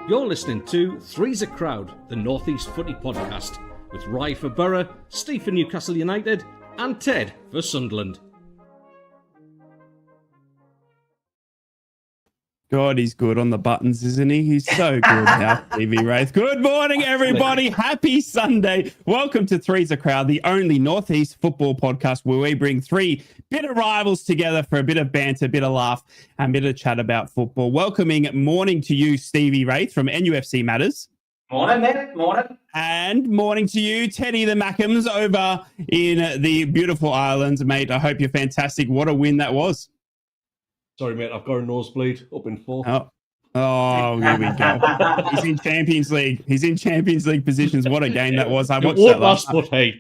You're listening to Three's a Crowd, the North East Footy Podcast, with Rye for Boro, Steve for Newcastle United, and Ted for Sunderland. God, he's good on the buttons, isn't he? He's so good now, Stevie Wraith. Good morning, everybody. Happy Sunday. Welcome to Three's a Crowd, the only North East football podcast where we bring three bitter rivals together for a bit of banter, a bit of laugh, and a bit of chat about football. Welcoming morning to you, Stevie Wraith from NUFC Matters. Morning, mate. Morning. And morning to you, Teddy the Mackems over in the beautiful Ireland. Mate, I hope you're fantastic. What a win that was. Sorry, mate, I've got a nosebleed up in fourth. Oh, here we go. He's in Champions League. He's in Champions League positions. What a game that was. I watched that last night. But hey,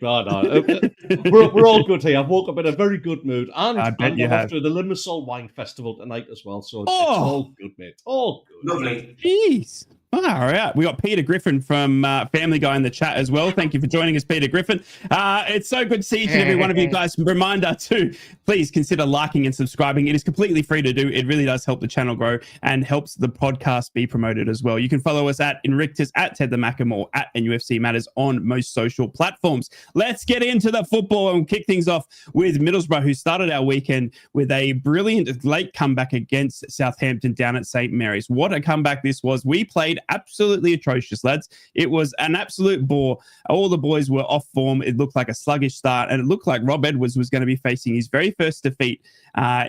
we're all good here. I've woke up in a very good mood. And I bet you have. After the Limassol Wine Festival tonight as well. So it's all good, mate. All good. Lovely. Jeez. All right. We got Peter Griffin from Family Guy in the chat as well. Thank you for joining us, Peter Griffin. It's so good to see each and every one of you guys. Reminder to please consider liking and subscribing. It is completely free to do. It really does help the channel grow and helps the podcast be promoted as well. You can follow us at Invictus, at Ted the Mackem, or at NUFC Matters on most social platforms. Let's get into the football and kick things off with Middlesbrough, who started our weekend with a brilliant late comeback against Southampton down at St. Mary's. What a comeback this was. We played absolutely atrocious, lads. It was an absolute bore. All the boys were off form. It looked like a sluggish start, and it looked like Rob Edwards was going to be facing his very first defeat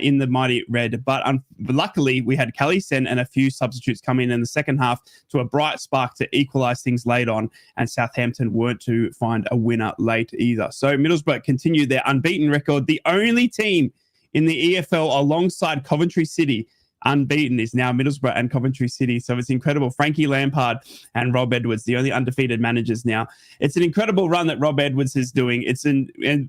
in the mighty red. But luckily, we had Kelly Sen and a few substitutes come in the second half to a bright spark to equalise things late on, and Southampton weren't to find a winner late either. So Middlesbrough continued their unbeaten record. The only team in the EFL alongside Coventry City unbeaten is now Middlesbrough and Coventry City. So it's incredible. Frankie Lampard and Rob Edwards, the only undefeated managers now. It's an incredible run that Rob Edwards is doing. It's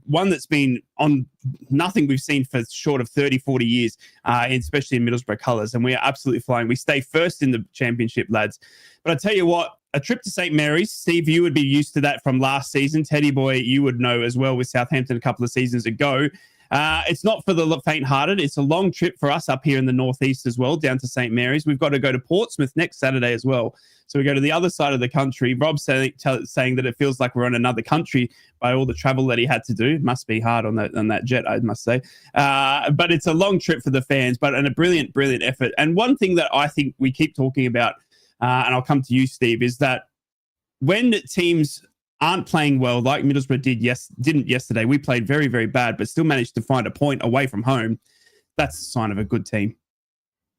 one that's been on nothing we've seen for short of 30, 40 years, especially in Middlesbrough colours. And we are absolutely flying. We stay first in the championship, lads. But I tell you what, a trip to St. Mary's, Steve, you would be used to that from last season. Teddy boy, you would know as well with Southampton a couple of seasons ago. It's not for the faint-hearted. It's a long trip for us up here in the northeast as well, down to St. Mary's. We've got to go to Portsmouth next Saturday as well. So we go to the other side of the country. Rob's saying that it feels like we're in another country by all the travel that he had to do. It must be hard on that jet, I must say. But it's a long trip for the fans, and a brilliant, brilliant effort. And one thing that I think we keep talking about, and I'll come to you, Steve, is that when teams aren't playing well like Middlesbrough didn't yesterday. We played very, very bad, but still managed to find a point away from home. That's a sign of a good team.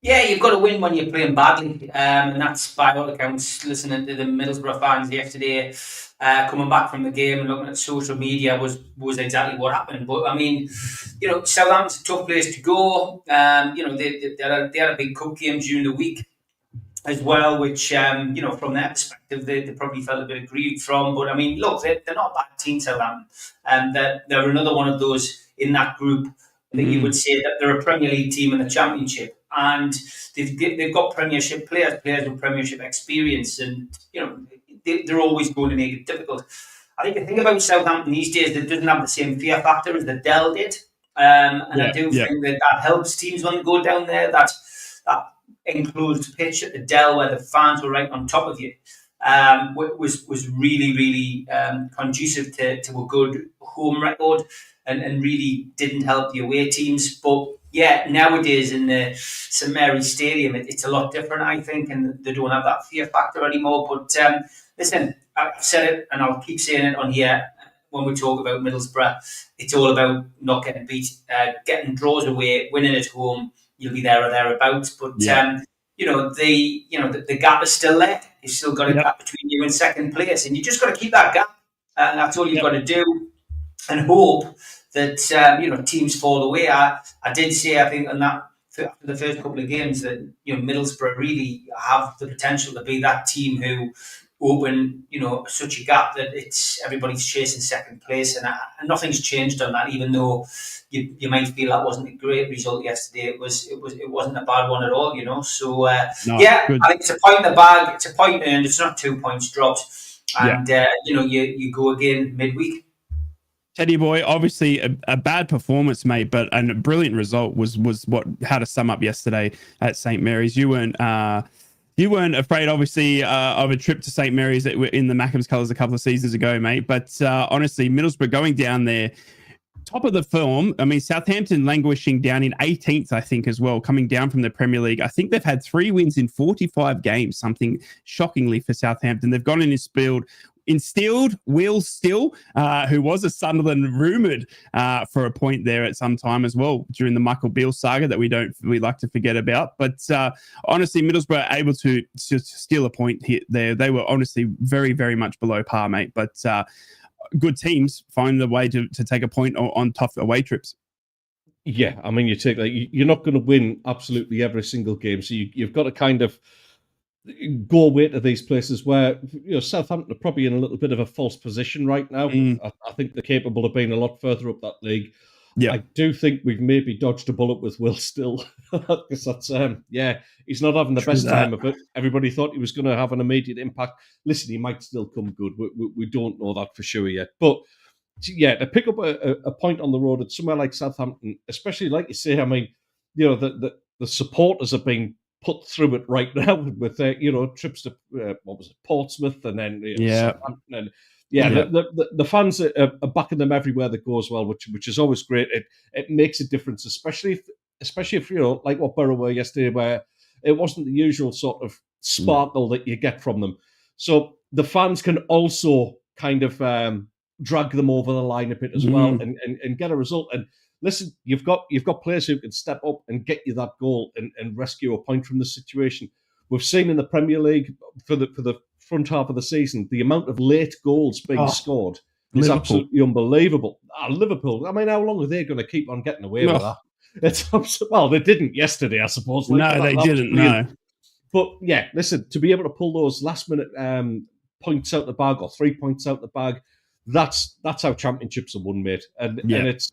Yeah, you've got to win when you're playing badly. And that's, by all accounts, listening to the Middlesbrough fans yesterday, coming back from the game and looking at social media was exactly what happened. But, I mean, Southampton's a tough place to go. They had a big cup game during the week as well, which, from their perspective, they probably felt a bit aggrieved from. But, I mean, look, they're not a bad team, Southampton. They're another one of those in that group that you would say that they're a Premier League team in the Championship. And they've got Premiership players with Premiership experience. And, they're always going to make it difficult. I think the thing about Southampton these days, it doesn't have the same fear factor as the Dell did. I do think that helps teams when they go down there, that enclosed pitch at the Dell where the fans were right on top of you was really, really conducive to a good home record and really didn't help the away teams. But yeah, nowadays in the St. Mary's Stadium, it's a lot different, I think, and they don't have that fear factor anymore. But listen, I've said it and I'll keep saying it on here. When we talk about Middlesbrough, it's all about not getting beat, getting draws away, winning at home. You'll be there or thereabouts, but the gap is still there. You've still got a gap between you and second place, and you just got to keep that gap, and that's all you've got to do, and hope that teams fall away. I did say, I think, on that after the first couple of games that Middlesbrough really have the potential to be that team who open, such a gap that everybody's chasing second place, and nothing's changed on that. Even though you might feel that wasn't a great result yesterday, it wasn't a bad one at all, So good. I think it's a point in the bag. It's a point earned. It's not 2 points dropped, and you go again midweek. Teddy boy, obviously a bad performance, mate, but a brilliant result was how to sum up yesterday at St. Mary's. You weren't afraid, obviously, of a trip to St. Mary's in the Mackems colours a couple of seasons ago, mate. But honestly, Middlesbrough going down there, top of the form. I mean, Southampton languishing down in 18th, I think, as well, coming down from the Premier League. I think they've had 3 wins in 45 games, something shockingly for Southampton. They've gone in and instilled Will Still, who was a Sunderland rumoured for a point there at some time as well during the Michael Beale saga that we like to forget about. But honestly, Middlesbrough are able to steal a point here there. They were honestly very, very much below par, mate. But good teams find a way to take a point on tough away trips. Yeah, I mean, you're not going to win absolutely every single game, so you've got to kind of go away to these places where Southampton are probably in a little bit of a false position right now. I think they're capable of being a lot further up that league. Yeah, I do think we've maybe dodged a bullet with Will Still, because that's he's not having the best time of it. Everybody thought he was going to have an immediate impact. Listen, he might still come good. We don't know that for sure yet, but yeah, to pick up a point on the road at somewhere like Southampton, especially like you say, I mean, the supporters are being put through it right now with trips to Portsmouth, and then Southampton, and the fans are backing them everywhere they go as well, which is always great. It makes a difference, especially if like what Boro were yesterday, where it wasn't the usual sort of sparkle that you get from them. So the fans can also kind of drag them over the line a bit as well, and get a result. And listen, you've got players who can step up and get you that goal and rescue a point from the situation. We've seen in the Premier League for the front half of the season, the amount of late goals being scored is absolutely unbelievable. Liverpool, I mean, how long are they going to keep on getting away with that? Well, they didn't yesterday, I suppose. They didn't. No. But yeah, listen, to be able to pull those last minute points out the bag, or 3 points out the bag, that's how championships are won, mate. And it's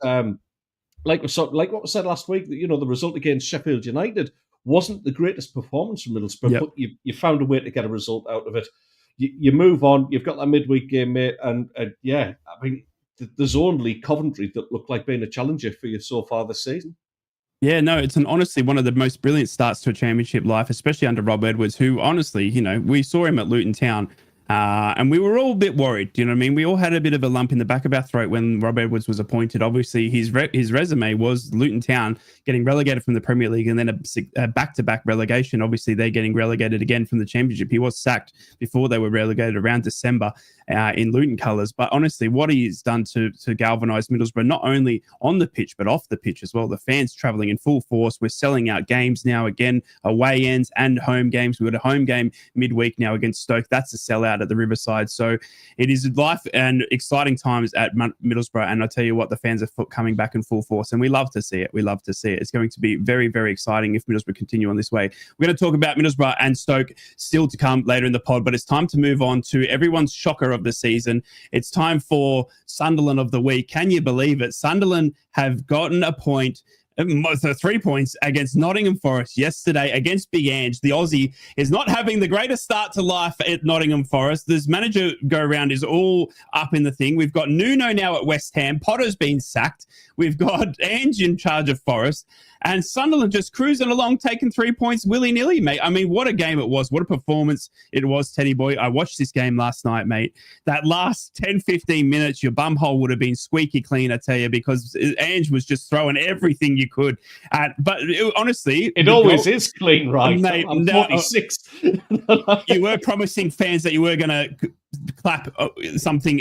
like what was said last week, that the result against Sheffield United wasn't the greatest performance from Middlesbrough, but you found a way to get a result out of it. You move on. You've got that midweek game, mate, and I mean, there's only Coventry that look like being a challenger for you so far this season. Yeah, no, it's honestly one of the most brilliant starts to a championship life, especially under Rob Edwards, who honestly, we saw him at Luton Town. And we were all a bit worried, you know what I mean? We all had a bit of a lump in the back of our throat when Rob Edwards was appointed. Obviously, his resume was Luton Town getting relegated from the Premier League, and then a back-to-back relegation. Obviously, they're getting relegated again from the Championship. He was sacked before they were relegated around December in Luton colours. But honestly, what he's done to galvanise Middlesbrough, not only on the pitch, but off the pitch as well. The fans travelling in full force. We're selling out games now again, away ends and home games. We've got a home game midweek now against Stoke. That's a sellout at the Riverside. So it is life and exciting times at Middlesbrough. And I tell you what, the fans are coming back in full force, and we love to see it. We love to see it. It's going to be very, very exciting if Middlesbrough continue on this way. We're going to talk about Middlesbrough and Stoke still to come later in the pod, but it's time to move on to everyone's shocker of the season. It's time for Sunderland of the week. Can you believe it? Sunderland have gotten a point, 3 points against Nottingham Forest yesterday against Big Ange. The Aussie is not having the greatest start to life at Nottingham Forest. This manager go-around is all up in the thing. We've got Nuno now at West Ham. Potter's been sacked. We've got Ange in charge of Forest. And Sunderland just cruising along, taking 3 points willy-nilly, mate. I mean, what a game it was. What a performance it was, Teddy boy. I watched this game last night, mate. That last 10, 15 minutes, your bum hole would have been squeaky clean, I tell you, because Ange was just throwing everything you could. But honestly... It always is clean, right? Mate, I'm 46. You were promising fans that you were going to clap something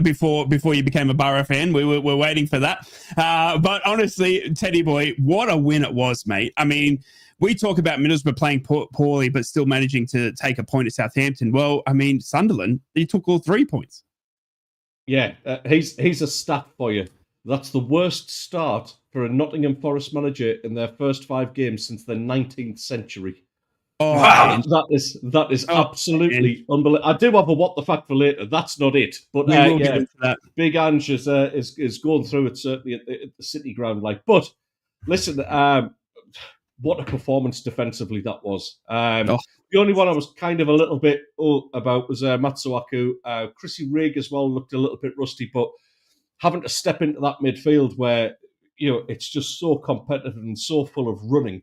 before you became a Boro fan. We're waiting for that. But honestly, Teddy boy, what a win it was, mate. I mean, we talk about Middlesbrough playing poorly, but still managing to take a point at Southampton. Well, I mean, Sunderland, he took all 3 points. Yeah, he's a stat for you. That's the worst start for a Nottingham Forest manager in their first 5 games since the 19th century. Oh, Wow. That is absolutely unbelievable. I do have a what the fact for later. That's not it, but we will get into that. Big Ange is going through it certainly at the City ground. But listen, what a performance defensively that was. The only one I was kind of a little bit about was Matsuaku. Chrissy Rigg as well looked a little bit rusty, but having to step into that midfield where it's just so competitive and so full of running.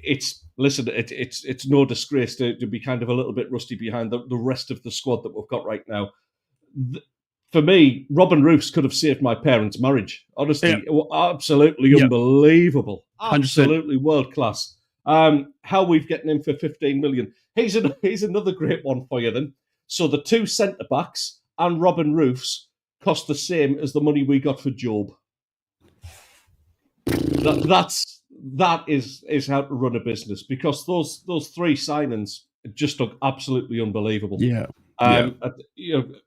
It's no disgrace to be kind of a little bit rusty behind the rest of the squad that we've got right now. For me, Robin Roofs could have saved my parents' marriage. Honestly, absolutely unbelievable. 100%. Absolutely world class. How we've gotten him for 15 million. He's another great one for you then. So the two centre backs and Robin Roofs cost the same as the money we got for Job. That is how to run a business, because those three signings just look absolutely unbelievable. Yeah.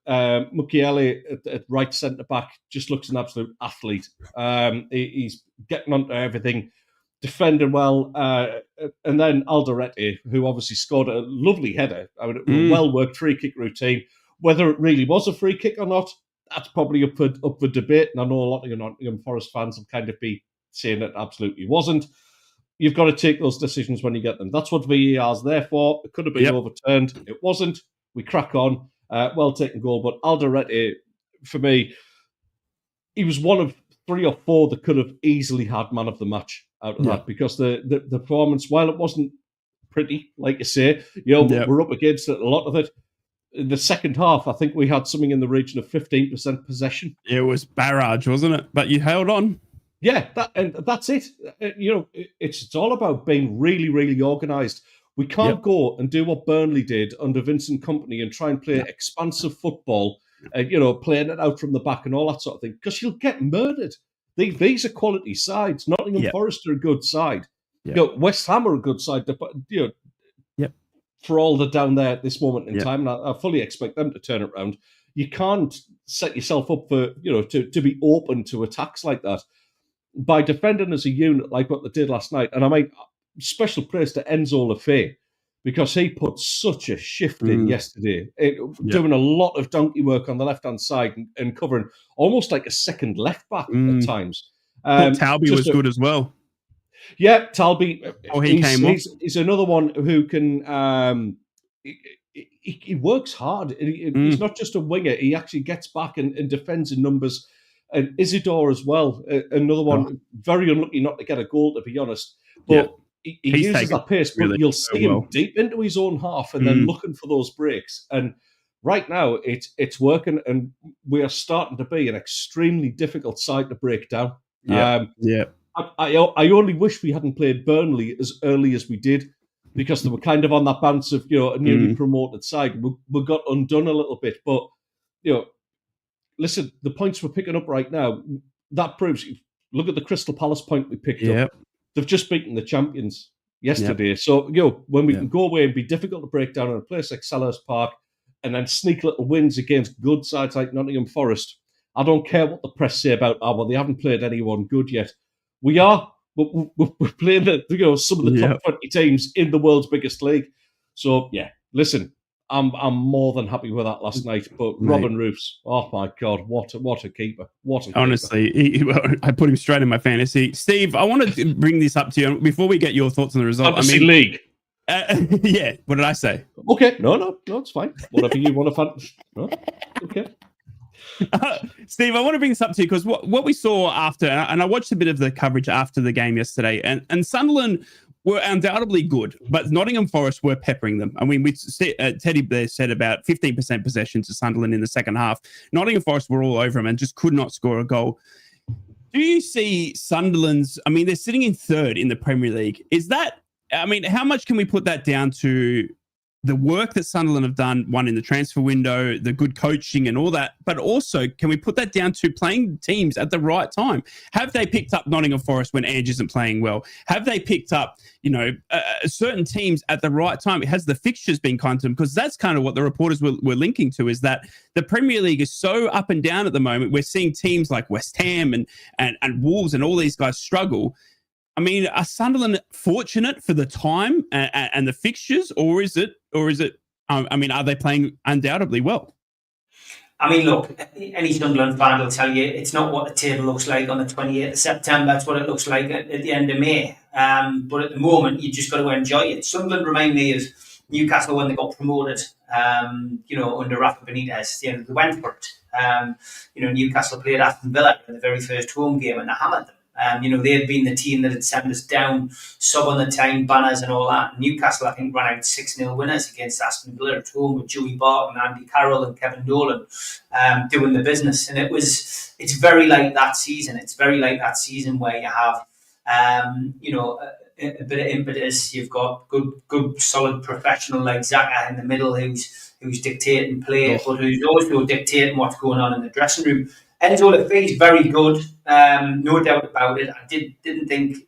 Mukiele at right centre back just looks an absolute athlete. He's getting onto everything, defending well, and then Alderete, who obviously scored a lovely header. A well worked free kick routine. Whether it really was a free kick or not, that's probably up for debate. And I know a lot of Nottingham Forest fans will kind of be saying it absolutely wasn't. You've got to take those decisions when you get them. That's what VAR's there for. It could have been overturned. It wasn't. We crack on. Well taken goal. But Alderete, for me, he was one of 3 or 4 that could have easily had man of the match out of that, because the performance, while it wasn't pretty, like you say, we're up against it, a lot of it. In the second half, I think we had something in the region of 15% possession. It was barrage, wasn't it? But you held on. Yeah, that's it. It's all about being really, really organised. We can't go and do what Burnley did under Vincent Kompany and try and play expansive football, playing it out from the back and all that sort of thing, because you'll get murdered. These are quality sides. Nottingham Forest are a good side. West Ham are a good side. For all they're down there at this moment in time, and I fully expect them to turn it around. You can't set yourself up for to be open to attacks like that by defending as a unit like what they did last night. And I mean, special praise to Enzo Lefebvre, because he put such a shift in yesterday, doing a lot of donkey work on the left-hand side and covering almost like a second left-back at times. Talby was good as well. Yeah, Talby. He's another one who can... He works hard. He's not just a winger. He actually gets back and defends in numbers. And Isidore as well, another one, very unlucky not to get a goal, to be honest. But he uses that pace, but you'll see him deep into his own half and then looking for those breaks. And right now, it's working, and we are starting to be an extremely difficult side to break down. I only wish we hadn't played Burnley as early as we did, because they were kind of on that bounce of a newly promoted side. We got undone a little bit, but listen, the points we're picking up right now, that proves. Look at the Crystal Palace point we picked up. They've just beaten the champions yesterday. So when we can go away and be difficult to break down in a place like Selhurst Park, and then sneak little wins against good sides like Nottingham Forest, I don't care what the press say about. They haven't played anyone good yet. We are. We're playing some of the top 20 teams in the world's biggest league. So listen, I'm more than happy with that last night. But Robin Roofs, oh my God, what a keeper! Honestly, I put him straight in my fantasy. Steve, I want to bring this up to you before we get your thoughts on the result. League. What did I say? Okay, no, it's fine. Whatever you want to no, okay. Steve, I want to bring this up to you because what we saw after, and I watched a bit of the coverage after the game yesterday, and Sunderland were undoubtedly good, but Nottingham Forest were peppering them. I mean, Teddy there said about 15% possession to Sunderland in the second half. Nottingham Forest were all over them and just could not score a goal. Do you see Sunderland's, I mean, they're sitting in third in the Premier League. How much can we put that down to the work that Sunderland have done, one in the transfer window, the good coaching and all that, but also can we put that down to playing teams at the right time? Have they picked up Nottingham Forest when Ange isn't playing well? Have they picked up, certain teams at the right time? Has the fixtures been kind to them? Because that's kind of what the reporters were linking to, is that the Premier League is so up and down at the moment. We're seeing teams like West Ham and Wolves and all these guys struggle. I mean, are Sunderland fortunate for the time and the fixtures, or is it? I mean, are they playing undoubtedly well? I mean, look, any Sunderland fan will tell you it's not what the table looks like on the 28th of September. It's what it looks like at the end of May. But at the moment, you just got to enjoy it. Sunderland remind me of Newcastle when they got promoted, under Rafa Benitez. They went for it. Newcastle played Aston Villa in the very first home game and they hammered them. They had been the team that had sent us down, sub on the time, banners and all that. Newcastle, I think, ran out 6-0 winners against Aston Villa at home with Joey Barton, Andy Carroll and Kevin Nolan doing the business. And it's very like that season. It's very like that season where you have, a bit of impetus. You've got good, solid professional like Xhaka in the middle who's dictating play, but who's also dictating what's going on in the dressing room. Enzo Lefebvre's very good, no doubt about it. I didn't think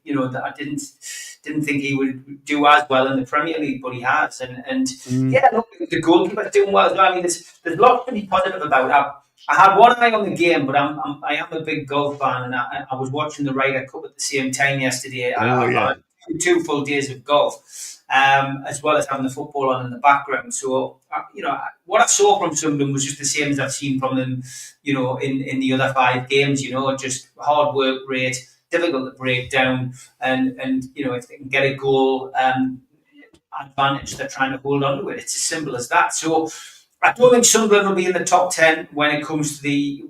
he would do as well in the Premier League, but he has. Look, the goalkeeper's doing well as well. I mean, there's lots to be positive about. I had one eye on the game, but I am a big golf fan, and I was watching the Ryder Cup at the same time yesterday. I had 2 full days of golf, as well as having the football on in the background. So, what I saw from Sunderland was just the same as I've seen from them, in the other 5 games. Just hard work rate, difficult to break down, and if they can get a goal advantage, they're trying to hold on to it. It's as simple as that. So, I don't think Sunderland will be in the top 10 when it comes to the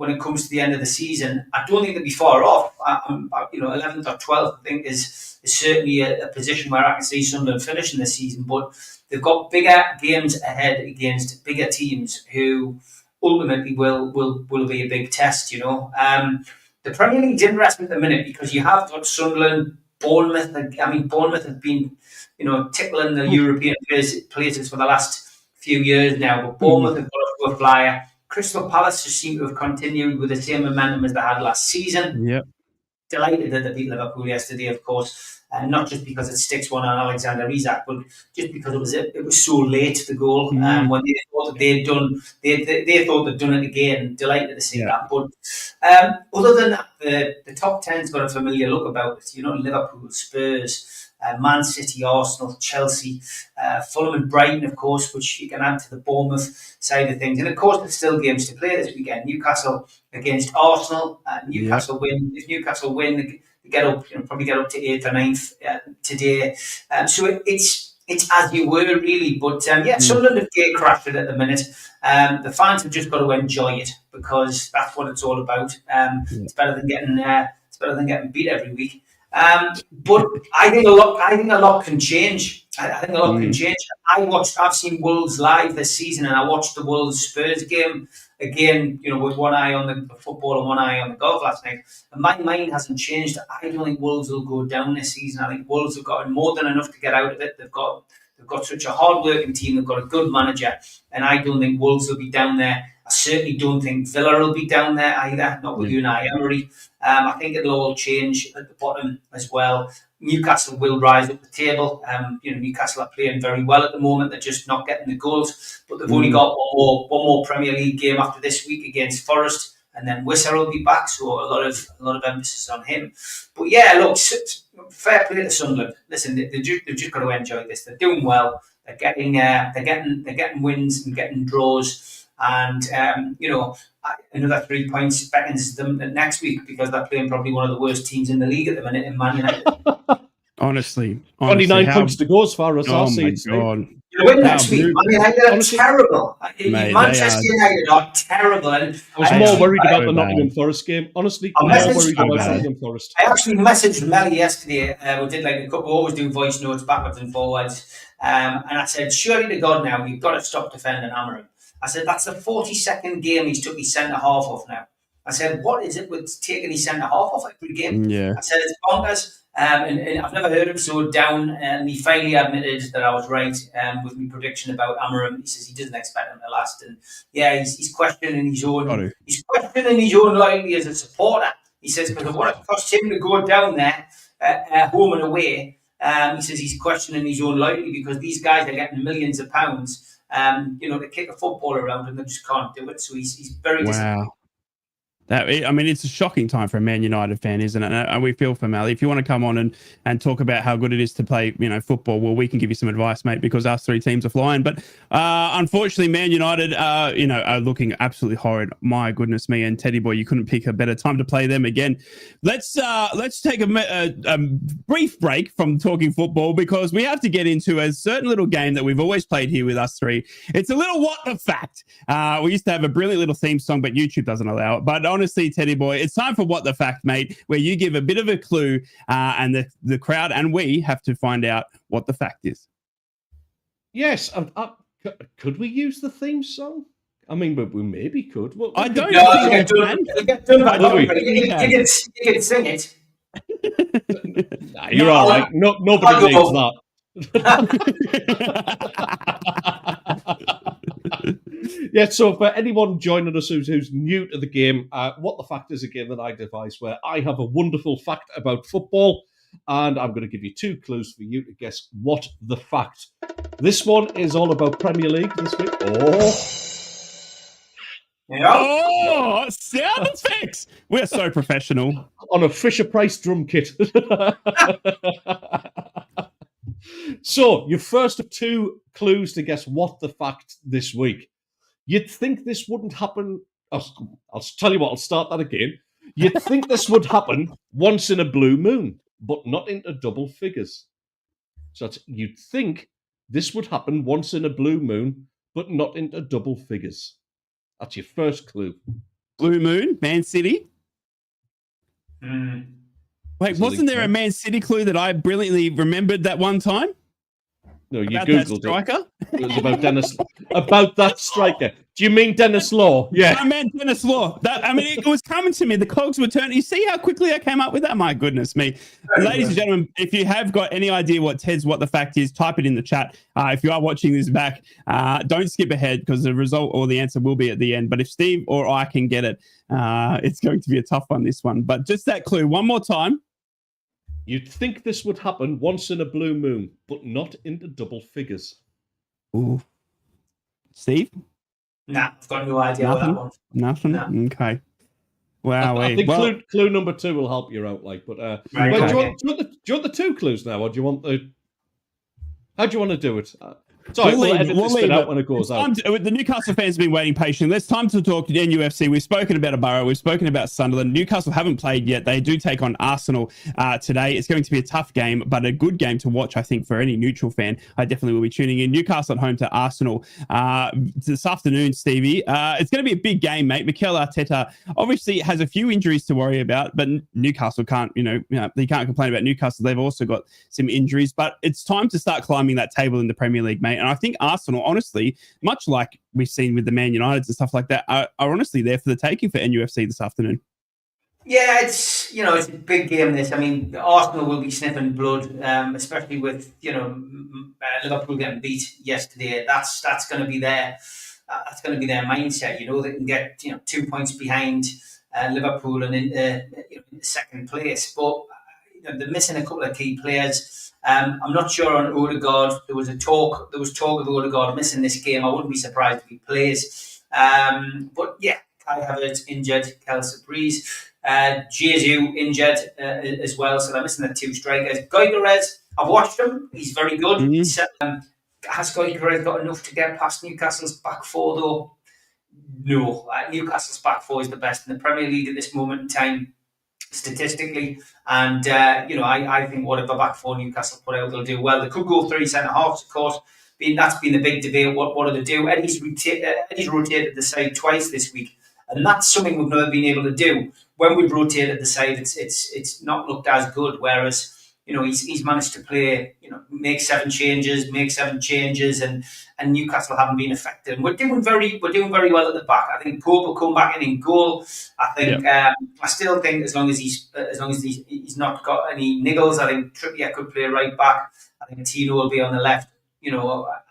end of the season. I don't think they'll be far off. 11th or 12th, I think, is certainly a position where I can see Sunderland finishing the season. But they've got bigger games ahead against bigger teams who ultimately will be a big test. The Premier League's interesting at the minute because you have got Sunderland, Bournemouth. Bournemouth have been tickling the European places for the last few years now, but Bournemouth have got a flyer. Crystal Palace just seem to have continued with the same momentum as they had last season. Yep. Delighted that they beat Liverpool yesterday, of course, and not just because it sticks one on Alexander Isak, but just because it was so late, the goal, when they thought that they thought they'd done it again. Delighted to see that. But other than that, the top 10's got a familiar look about it. Liverpool, Spurs, Man City, Arsenal, Chelsea, Fulham and Brighton, of course, which you can add to the Bournemouth side of things. And of course, there's still games to play this weekend. Newcastle against Arsenal. Newcastle win. If Newcastle win, they get up, probably get up to 8th or 9th today. So it's as you were, really. But Sunderland have gate crashed it at the minute. The fans have just got to enjoy it because that's what it's all about. It's better than getting beat every week. But I think a lot can change. I think a lot can change. I've seen Wolves live this season, and I watched the Wolves Spurs game again. With one eye on the football and one eye on the golf last night. And my mind hasn't changed. I don't think Wolves will go down this season. I think Wolves have got more than enough to get out of it. They've got such a hard-working team. They've got a good manager, and I don't think Wolves will be down there. I certainly don't think Villa will be down there either. Not with Unai Emery. I think it'll all change at the bottom as well. Newcastle will rise up the table. Newcastle are playing very well at the moment. They're just not getting the goals. But they've only got one more Premier League game after this week against Forest, and then Wissa will be back. So a lot of emphasis on him. But look, fair play to Sunderland. Listen, they've just got to enjoy this. They're doing well. They're getting wins and getting draws. And another 3 points beckons them next week because they're playing probably one of the worst teams in the league at the minute in Man United. Honestly, 29 points to go as far as I see. God. You win next week. Man United are terrible. Manchester United are terrible. And I was more worried about the Nottingham Forest game. Honestly, more worried about Nottingham Forest. I actually messaged Melly yesterday. We did like a couple. We always do voice notes backwards and forwards. And I said, surely to God now, you've got to stop defending Amorim. I said, that's the 42nd game he's took his centre-half off now. I said, what is it with taking his centre-half off every game? Yeah. I said, it's bonkers. And I've never heard him so down. And he finally admitted that I was right with my prediction about Amorim. He says he doesn't expect him to last. And he's questioning his own. He's questioning his own loyalty as a supporter. He says because of what it cost him to go down there, home and away. He says he's questioning his own loyalty because these guys are getting millions of pounds. To kick a football around and they just can't do it. So he's very disappointed. It's a shocking time for a Man United fan, isn't it? And we feel for Mally. If you want to come on and talk about how good it is to play, football, well, we can give you some advice, mate, because us three teams are flying. But unfortunately, Man United, are looking absolutely horrid. My goodness me, and Teddy boy, you couldn't pick a better time to play them again. Let's take a brief break from talking football, because we have to get into a certain little game that we've always played here with us three. It's a little What the Fact. We used to have a brilliant little theme song, but YouTube doesn't allow it. But honestly, Teddy boy, it's time for What the Fact, mate, where you give a bit of a clue and the crowd and we have to find out what the fact is. Yes. Could we use the theme song? I mean, but we maybe could. I don't know. You can sing it. Nah, you're all right. Nobody needs that. Yeah, so for anyone joining us who's new to the game, What the Fact is a game that I devised where I have a wonderful fact about football, and I'm going to give you 2 clues for you to guess what the fact. This one is all about Premier League this week. Oh, sound effects! We're so professional. On a Fisher-Price drum kit. So, your first of 2 clues to guess what the fact this week. You'd think this wouldn't happen. I'll tell you what, I'll start that again. You'd think this would happen once in a blue moon, but not into double figures. So you'd think this would happen once in a blue moon, but not into double figures. That's your first clue. Blue Moon, Man City. Wait, wasn't there a Man City clue that I brilliantly remembered that one time? No, you about Googled it. It was about that striker. Do you mean Dennis Law? Yeah. I meant Dennis Law. It was coming to me. The cogs were turning. You see how quickly I came up with that? My goodness me. Ladies and gentlemen, if you have got any idea what the fact is, type it in the chat. If you are watching this back, don't skip ahead, because the result or the answer will be at the end. But if Steve or I can get it, it's going to be a tough one, this one. But just that clue one more time. You'd think this would happen once in a blue moon, but not into double figures. Ooh. Steve? Nah, I've got no idea what that one. Nothing? No. Okay. Wow. I think clue number 2 will help you out, but right, do you want the 2 clues now, or do you want the... How do you want to do it? Sorry, we'll edit this bit out when it goes out. The Newcastle fans have been waiting patiently. It's time to talk to the NUFC. We've spoken about Boro. We've spoken about Sunderland. Newcastle haven't played yet. They do take on Arsenal today. It's going to be a tough game, but a good game to watch, I think, for any neutral fan. I definitely will be tuning in. Newcastle at home to Arsenal this afternoon, Stevie. It's going to be a big game, mate. Mikel Arteta obviously has a few injuries to worry about, but Newcastle can't, they can't complain about Newcastle. They've also got some injuries, but it's time to start climbing that table in the Premier League, mate. And I think Arsenal, honestly, much like we've seen with the Man Uniteds and stuff like that, are honestly there for the taking for NUFC this afternoon. Yeah, it's a big game. This, Arsenal will be sniffing blood, especially with Liverpool getting beat yesterday. That's going to be their mindset. They can get 2 points behind Liverpool and into second place, but they're missing a couple of key players. I'm not sure on Odegaard. There was talk of Odegaard missing this game. I wouldn't be surprised if he plays. But yeah, Kai Havertz injured, Kelsey Breeze, Jesus injured as well. So they're missing the 2 strikers. Gyökeres, I've watched him. He's very good. Mm-hmm. Has Gyökeres got enough to get past Newcastle's back 4 though? No. Newcastle's back 4 is the best in the Premier League at this moment in time, statistically, and I think whatever back 4 Newcastle put out, they'll do well. They could go 3 centre halves, of course. That's been the big debate. What do they do? Eddie's rotated the side twice this week, and that's something we've never been able to do. When we've rotated the side, it's not looked as good. Whereas he's managed to play, make 7 changes, and Newcastle haven't been effective. And we're doing very well at the back. I think Pope will come back in goal. I think I still think as long as he's not got any niggles, I think Trippier could play right back. I think Tino will be on the left.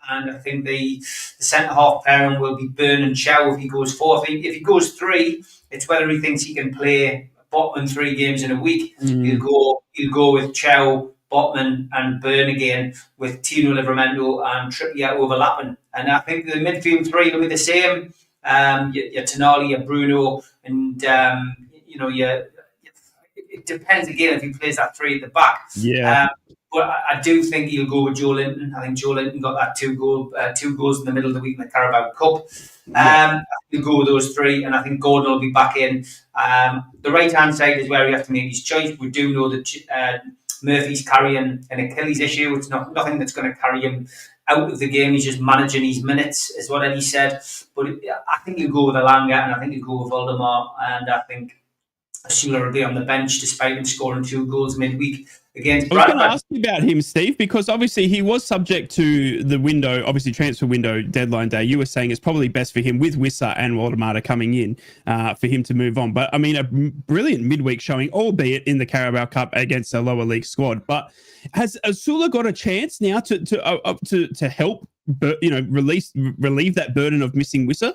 And I think the centre half pairing will be Burn and Chow if he goes 4. If he goes 3, it's whether he thinks he can play Botman 3 games in a week. He'll go with Chow, Botman and Burn again, with Tino Livramento and Trippier overlapping. And I think the midfield 3 will be the same. your Tonali, your Bruno, and it depends again if he plays that three at the back. Yeah. But I do think he'll go with Joe Linton. I think Joe Linton got that two goals in the middle of the week in the Carabao Cup. He'll go with those three, and I think Gordon will be back in. The right-hand side is where he has to make his choice. We do know that Murphy's carrying an Achilles issue. It's nothing that's going to carry him out of the game. He's just managing his minutes, is what Eddie said. But I think he'll go with Alanga, and I think he'll go with Valdemar, and I think Sula will be on the bench despite him scoring 2 goals midweek against Bradford. I was going to ask you about him, Steve, because obviously he was subject to the window, obviously transfer window deadline day. You were saying it's probably best for him with Wissa and Waldemar coming in for him to move on. But I mean, a brilliant midweek showing, albeit in the Carabao Cup against a lower league squad. But has Sula got a chance now to help, relieve that burden of missing Wissa?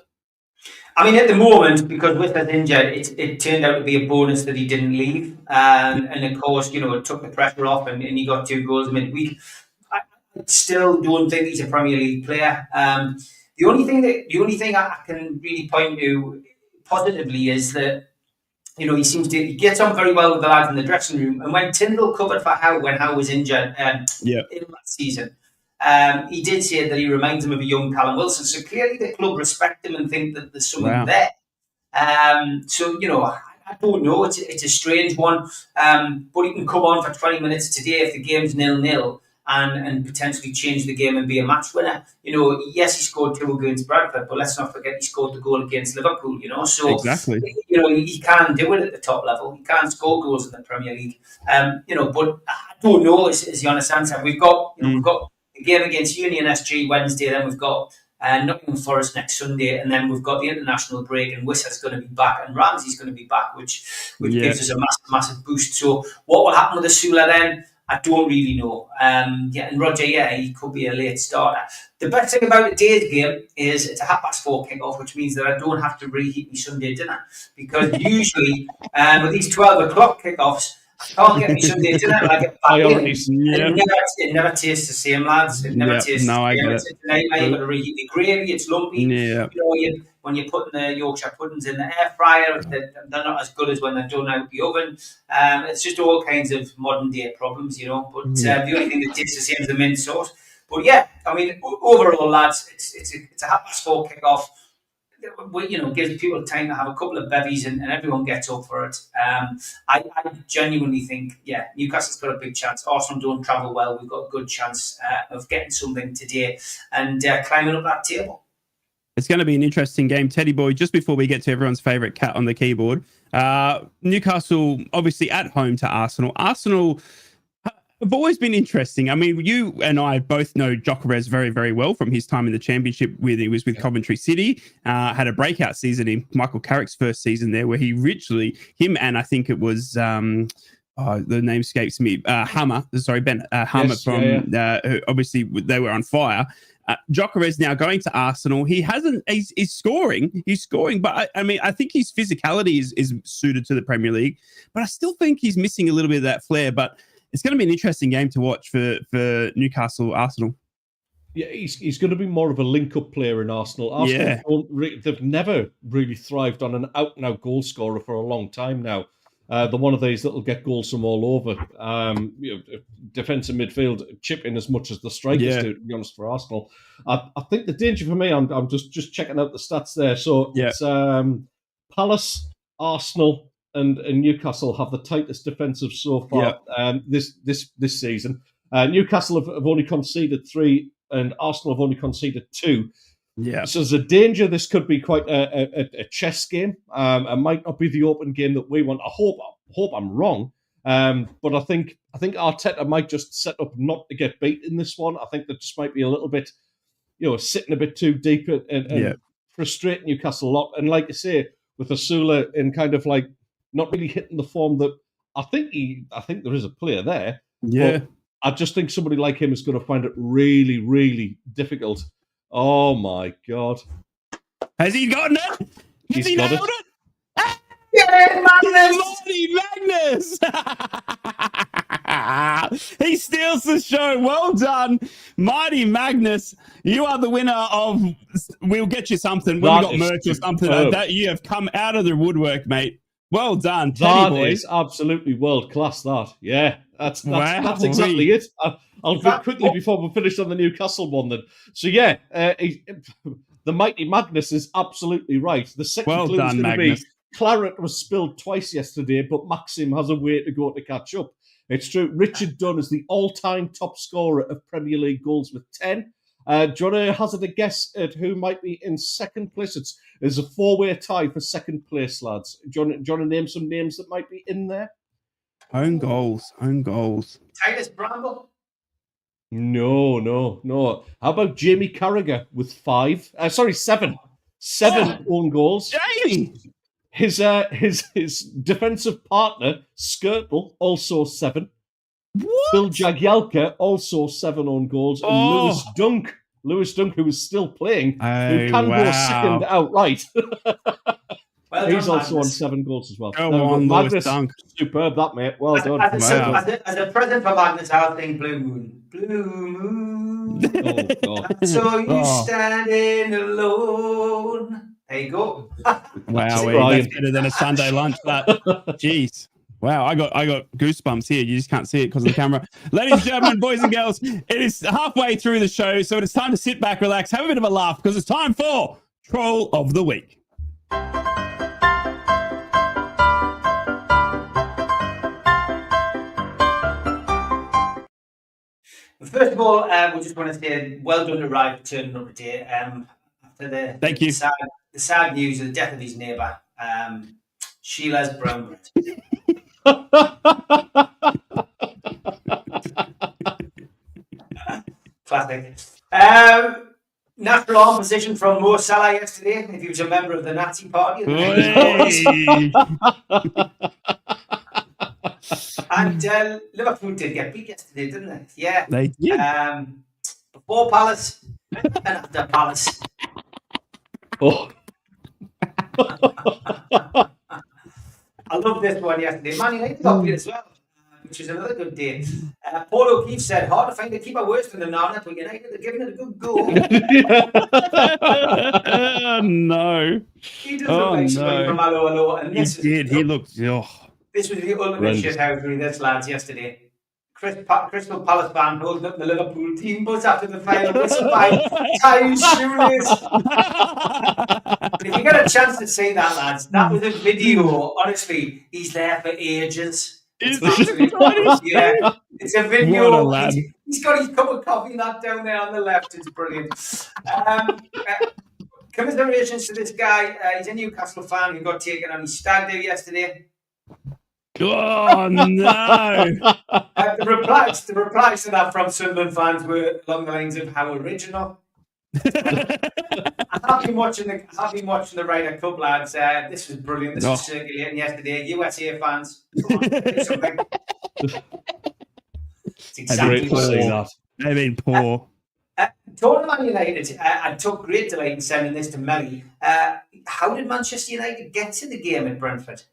I mean, at the moment, because Wissa's injured, it turned out to be a bonus that he didn't leave. And of course, it took the pressure off and he got 2 goals midweek. I still don't think he's a Premier League player. The only thing I can really point to positively is that, he gets on very well with the lads in the dressing room. And when Tyndall covered for Howe when Howe was injured in that season, he did say that he reminds him of a young Callum Wilson. So clearly the club respect him and think that there's something there. I don't know. It's a strange one. But he can come on for 20 minutes today if the game's 0-0 and potentially change the game and be a match winner. Yes, he scored 2 against Bradford, but let's not forget he scored the goal against Liverpool. So exactly. He can do it at the top level. He can score goals in the Premier League. But I don't know. Is the honest answer. We've got the game against Union SG Wednesday, then we've got Nottingham Forest next Sunday, and then we've got the international break, and Wissa's going to be back, and Ramsey's going to be back, which gives us a massive boost. So what will happen with the Sula then? I don't really know. And Roger, he could be a late starter. The best thing about today's game is it's a 4:30 kickoff, which means that I don't have to reheat my Sunday dinner, because usually with these 12 o'clock kickoffs, I can't get me Sunday dinner. I get back in. It never tastes the same, lads. It never tastes the same. It's a nightmare. You've got to reheat the gravy. It's lumpy. Yeah. When you're putting the Yorkshire puddings in the air fryer, they're not as good as when they're done out the oven. It's just all kinds of modern day problems, But the only thing that tastes the same is the mint sauce. But yeah, I mean, overall, lads, it's a 4:30 kickoff. Gives people time to have a couple of bevies and everyone gets up for it. I genuinely think, Newcastle's got a big chance. Arsenal don't travel well. We've got a good chance of getting something today and climbing up that table. It's going to be an interesting game. Teddy boy, just before we get to everyone's favourite cat on the keyboard, Newcastle obviously at home to Arsenal. Arsenal have always been interesting. I mean, you and I both know Gyökeres very, very well from his time in the Championship. He was with Coventry City, had a breakout season in Michael Carrick's first season there, where him and I think it was the name escapes me, Ben Hammer who obviously they were on fire. Gyökeres now going to Arsenal. He's scoring, but I think his physicality is suited to the Premier League, but I still think he's missing a little bit of that flair. But it's going to be an interesting game to watch for Newcastle Arsenal. Yeah, he's going to be more of a link-up player in Arsenal. Arsenal they've never really thrived on an out-and-out goal scorer for a long time now. They're one of these that will get goals from all over. Defensive midfield chip in as much as the strikers do, to be honest, for Arsenal. I think the danger for me, I'm just checking out the stats there. So it's Palace, Arsenal, and Newcastle have the tightest defensive so far this season. Newcastle have only conceded 3, and Arsenal have only conceded 2. Yeah. So there's a danger this could be quite a chess game. It might not be the open game that we want. I hope I'm wrong. But I think Arteta might just set up not to get beat in this one. I think that just might be a little bit, sitting a bit too deep and frustrate Newcastle a lot. And like you say, with Asula in kind of like not really hitting the form that I think there is a player there. Yeah. But I just think somebody like him is going to find it really, really difficult. Oh my God. Has he gotten it? Has he nailed it? Yeah, Magnus! Lordy Magnus! He steals the show. Well done, Mighty Magnus. You are the winner of. We'll get you something when we got merch or something like that. You have come out of the woodwork, mate. Well done, Teddy boy. That is absolutely world class. That's exactly it. I'll go quickly before we finish on the Newcastle one then. So yeah, the Mighty Magnus is absolutely right. The second clue is going to be claret was spilled twice yesterday, but Maxim has a way to go to catch up. It's true. Richard Dunn is the all-time top scorer of Premier League goals with 10. Do you want to hazard a guess at who might be in second place? It's a four-way tie for second place, lads. Do you want to name some names that might be in there? Own goals. Titus Bramble? No. How about Jamie Carragher with 7? 7 own goals. Jamie! His defensive partner, Skirtle, also 7. What? Bill Jagielka, also 7 own goals. And Lewis Dunk, who is still playing, who can go second outright. He's also on 7 goals as well. Lewis Dunk. Superb, that, mate. Well done. As a present for Magnus, I'll think Blue Moon. Blue Moon. Oh, God. So you standing alone. There you go. Wow, that's better than a Sunday lunch. That, jeez. Wow, I got goosebumps here. You just can't see it because of the camera. Ladies and gentlemen, boys and girls, it is halfway through the show, so it's time to sit back, relax, have a bit of a laugh, because it's time for Troll of the Week. First of all, we just want to say well done to Ryan for turning up today. After the sad news of the death of his neighbour, Sheila's brown bread. Classic. Natural arm position from Mo Salah yesterday, if he was a member of the Nazi party. And Liverpool did get beat yesterday, didn't they? Yeah. They did. Before Palace and after Palace. Oh. I love this one yesterday. Man United got beat as well, which was another good day. Paul O'Keefe said, hard to find a keeper worse than Onana, but United are giving it a good go. No. He does look like somebody from Alo. And this He looked... This was the ultimate shithousery, this lads, yesterday. Crystal Palace fan holding up the Liverpool team bus after the final whistle by Ty's shoelace. But if you get a chance to see that, lads, that was a video. Honestly, he's there for ages. It's a video. He's got his cup of coffee that down there on the left. It's brilliant. Commiserations to this guy. He's a Newcastle fan who got taken on his stag do yesterday. Oh no! The replies to that from Sunderland fans were along the lines of how original. I've been watching the Ryder Cup, lads. This was brilliant. This was circulating yesterday. USA fans, come on, do something. It's exactly what that. They've been poor. Talking about United, I took great delight in sending this to Melly. How did Manchester United get to the game at Brentford?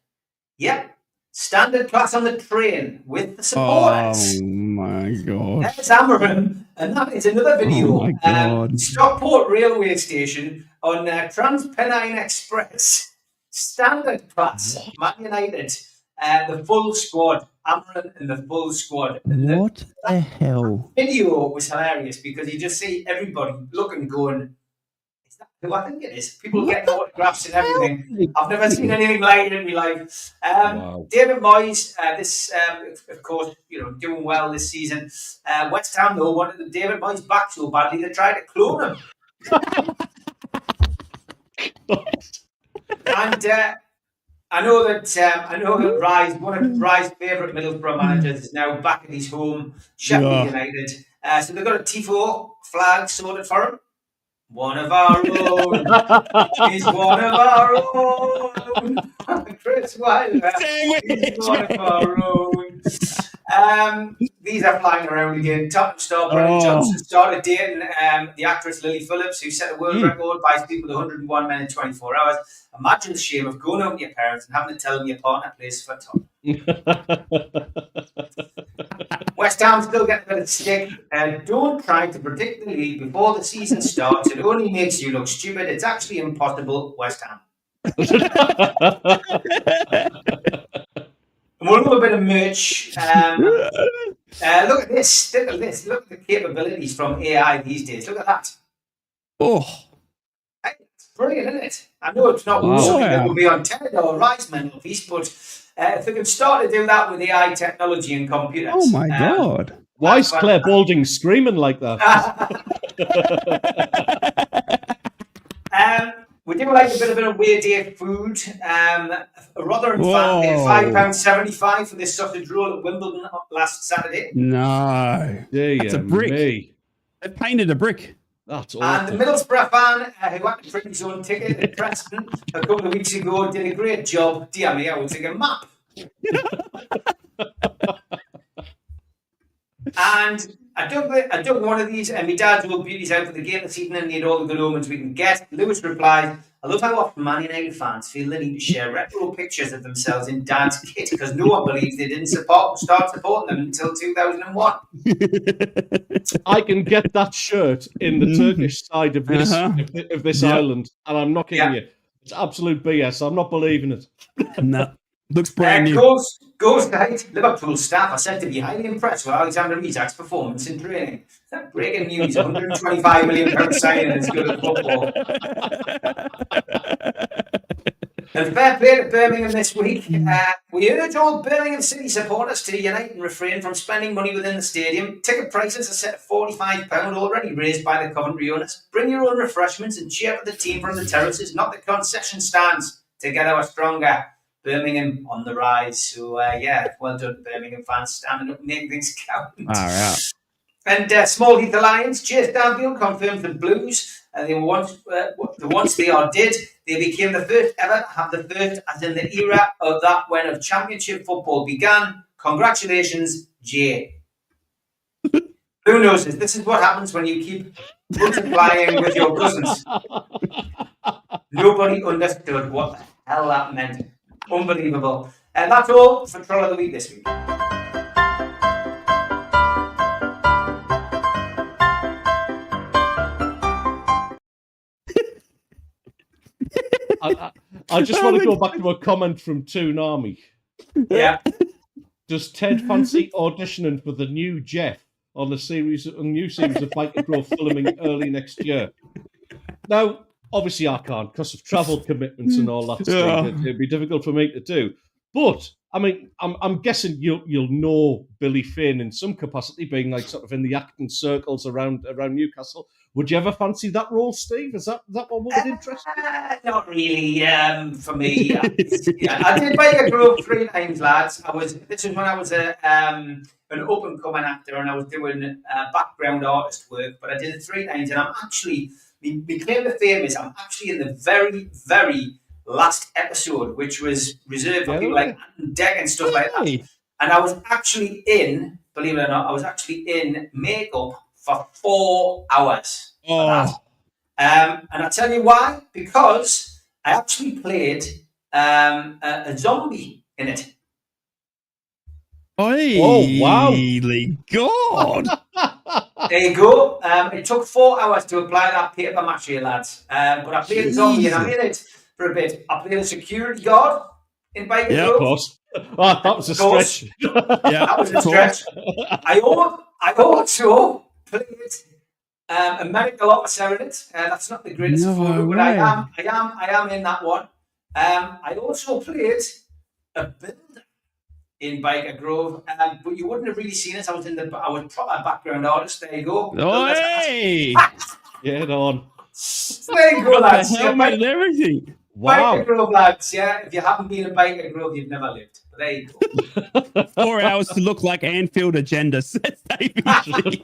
Yep. Standard class on the train with the supporters. Oh my God. That's Amarin. And that is another video. Oh my God. Stockport Railway Station on Transpennine Express. Standard class. Man United. The full squad. Amarin and the full squad. What the hell? The video was hilarious because you just see everybody looking, going, is that who I think it is? People getting autographs and everything. I've never seen anything like it in my life. Wow. David Moyes, of course, doing well this season. West Ham, though, wanted David Moyes back so badly they tried to clone him. And I know that Rise, one of Rise's favourite Middlesbrough managers, is now back at his home, Sheffield United. So they've got a Tifo flag sorted for him. One of our own is one of our own. Chris Wilder is one of our own. These are flying around again. Top star Brennan Johnson started dating the actress Lily Phillips, who set a world record by sleep with 101 men in 24 hours. Imagine the shame of going out with your parents and having to tell them your partner plays for Tom. West Ham still get a bit of stick. Don't try to predict the league before the season starts. It only makes you look stupid. It's actually impossible, West Ham. And we'll do a bit of merch. Look at this. Look at this. Look at the capabilities from AI these days. Look at that. Oh. It's brilliant, isn't it? I know it's not something that will be on TED or Rise Mental Peace, but if they can start to do that with AI technology and computers. Oh, my God. Why is Claire Balding screaming like that? We do like a bit of away day food. Rotherham fan paid £5.75 for this sausage roll at Wimbledon last Saturday. No. That's a brick. They've painted a brick. That's awful. And the Middlesbrough fan who had to print his own ticket at Preston a couple of weeks ago did a great job. Dear me, I would take a map. And I dug one of these, and my dad's old beauties out for the game this evening and need all the good omens we can get. Lewis replied, I love how often Man United fans feel the need to share retro pictures of themselves in Dad's kit because no one believes they didn't start supporting them until 2001. I can get that shirt in the Turkish side of this island, and I'm not kidding you. It's absolute BS. I'm not believing it. No. Looks brand new. Goals guide. Liverpool staff are said to be highly impressed with Alexander Isak's performance in training. Breaking news, £125 million signing is good at football. And fair play to Birmingham this week. We urge all Birmingham City supporters to unite and refrain from spending money within the stadium. Ticket prices are set at £45, already raised by the Coventry owners. Bring your own refreshments and cheer for the team from the terraces, not the concession stands. Together we're stronger. Birmingham on the rise. So, well done, Birmingham fans, standing up and making things count. All right. And Small Heath Alliance, Chase Danfield confirmed the Blues. Once they did, they became the first ever to have the first, as in the era of that when of championship football began. Congratulations, Jay. Who knows this? This is what happens when you keep multiplying with your cousins. Nobody understood what the hell that meant. Unbelievable. And that's all for Troll of the Week this week. I just want to go back to a comment from Toon Army. Yeah. Does Ted fancy auditioning for the new Jeff on a new series of Biker Grove filming early next year? Now, obviously I can't because of travel commitments and all that stuff. It'd be difficult for me to do. But I mean, I'm guessing you'll know Billy Finn in some capacity, being like sort of in the acting circles around Newcastle. Would you ever fancy that role, Steve? Is that what would interest you? Not really. For me, I did Biker Grove 3 times, lads. This was when I was an up and coming actor, and I was doing background artist work. But I did it 3 times, and I'm actually became the famous. I'm actually in the very, very last episode, which was reserved for people like Deck and stuff like that. And I was actually in, believe it or not, in makeup for 4 hours. And I tell you why, because I actually played a zombie in it. Oh, wow. God. There you go. It took 4 hours to apply that paper mache, lads. But I played a zombie and I'm in it for a bit. I played a security guard in Biker Grove. Yeah, of course. Oh, that was a stretch. That was a stretch. I also played a medical officer in it. That's not the greatest photo, but I am in that one. I also played a builder in Biker Grove, but you wouldn't have really seen it. I was proper background artist. There you go. Get on. There you go, lads. Helmet and everything. Wow. Biker Grove, lads. Yeah, if you haven't been in Biker Grove, you've never lived. But there you go. 4 hours to look like Anfield agenda, says Davey G.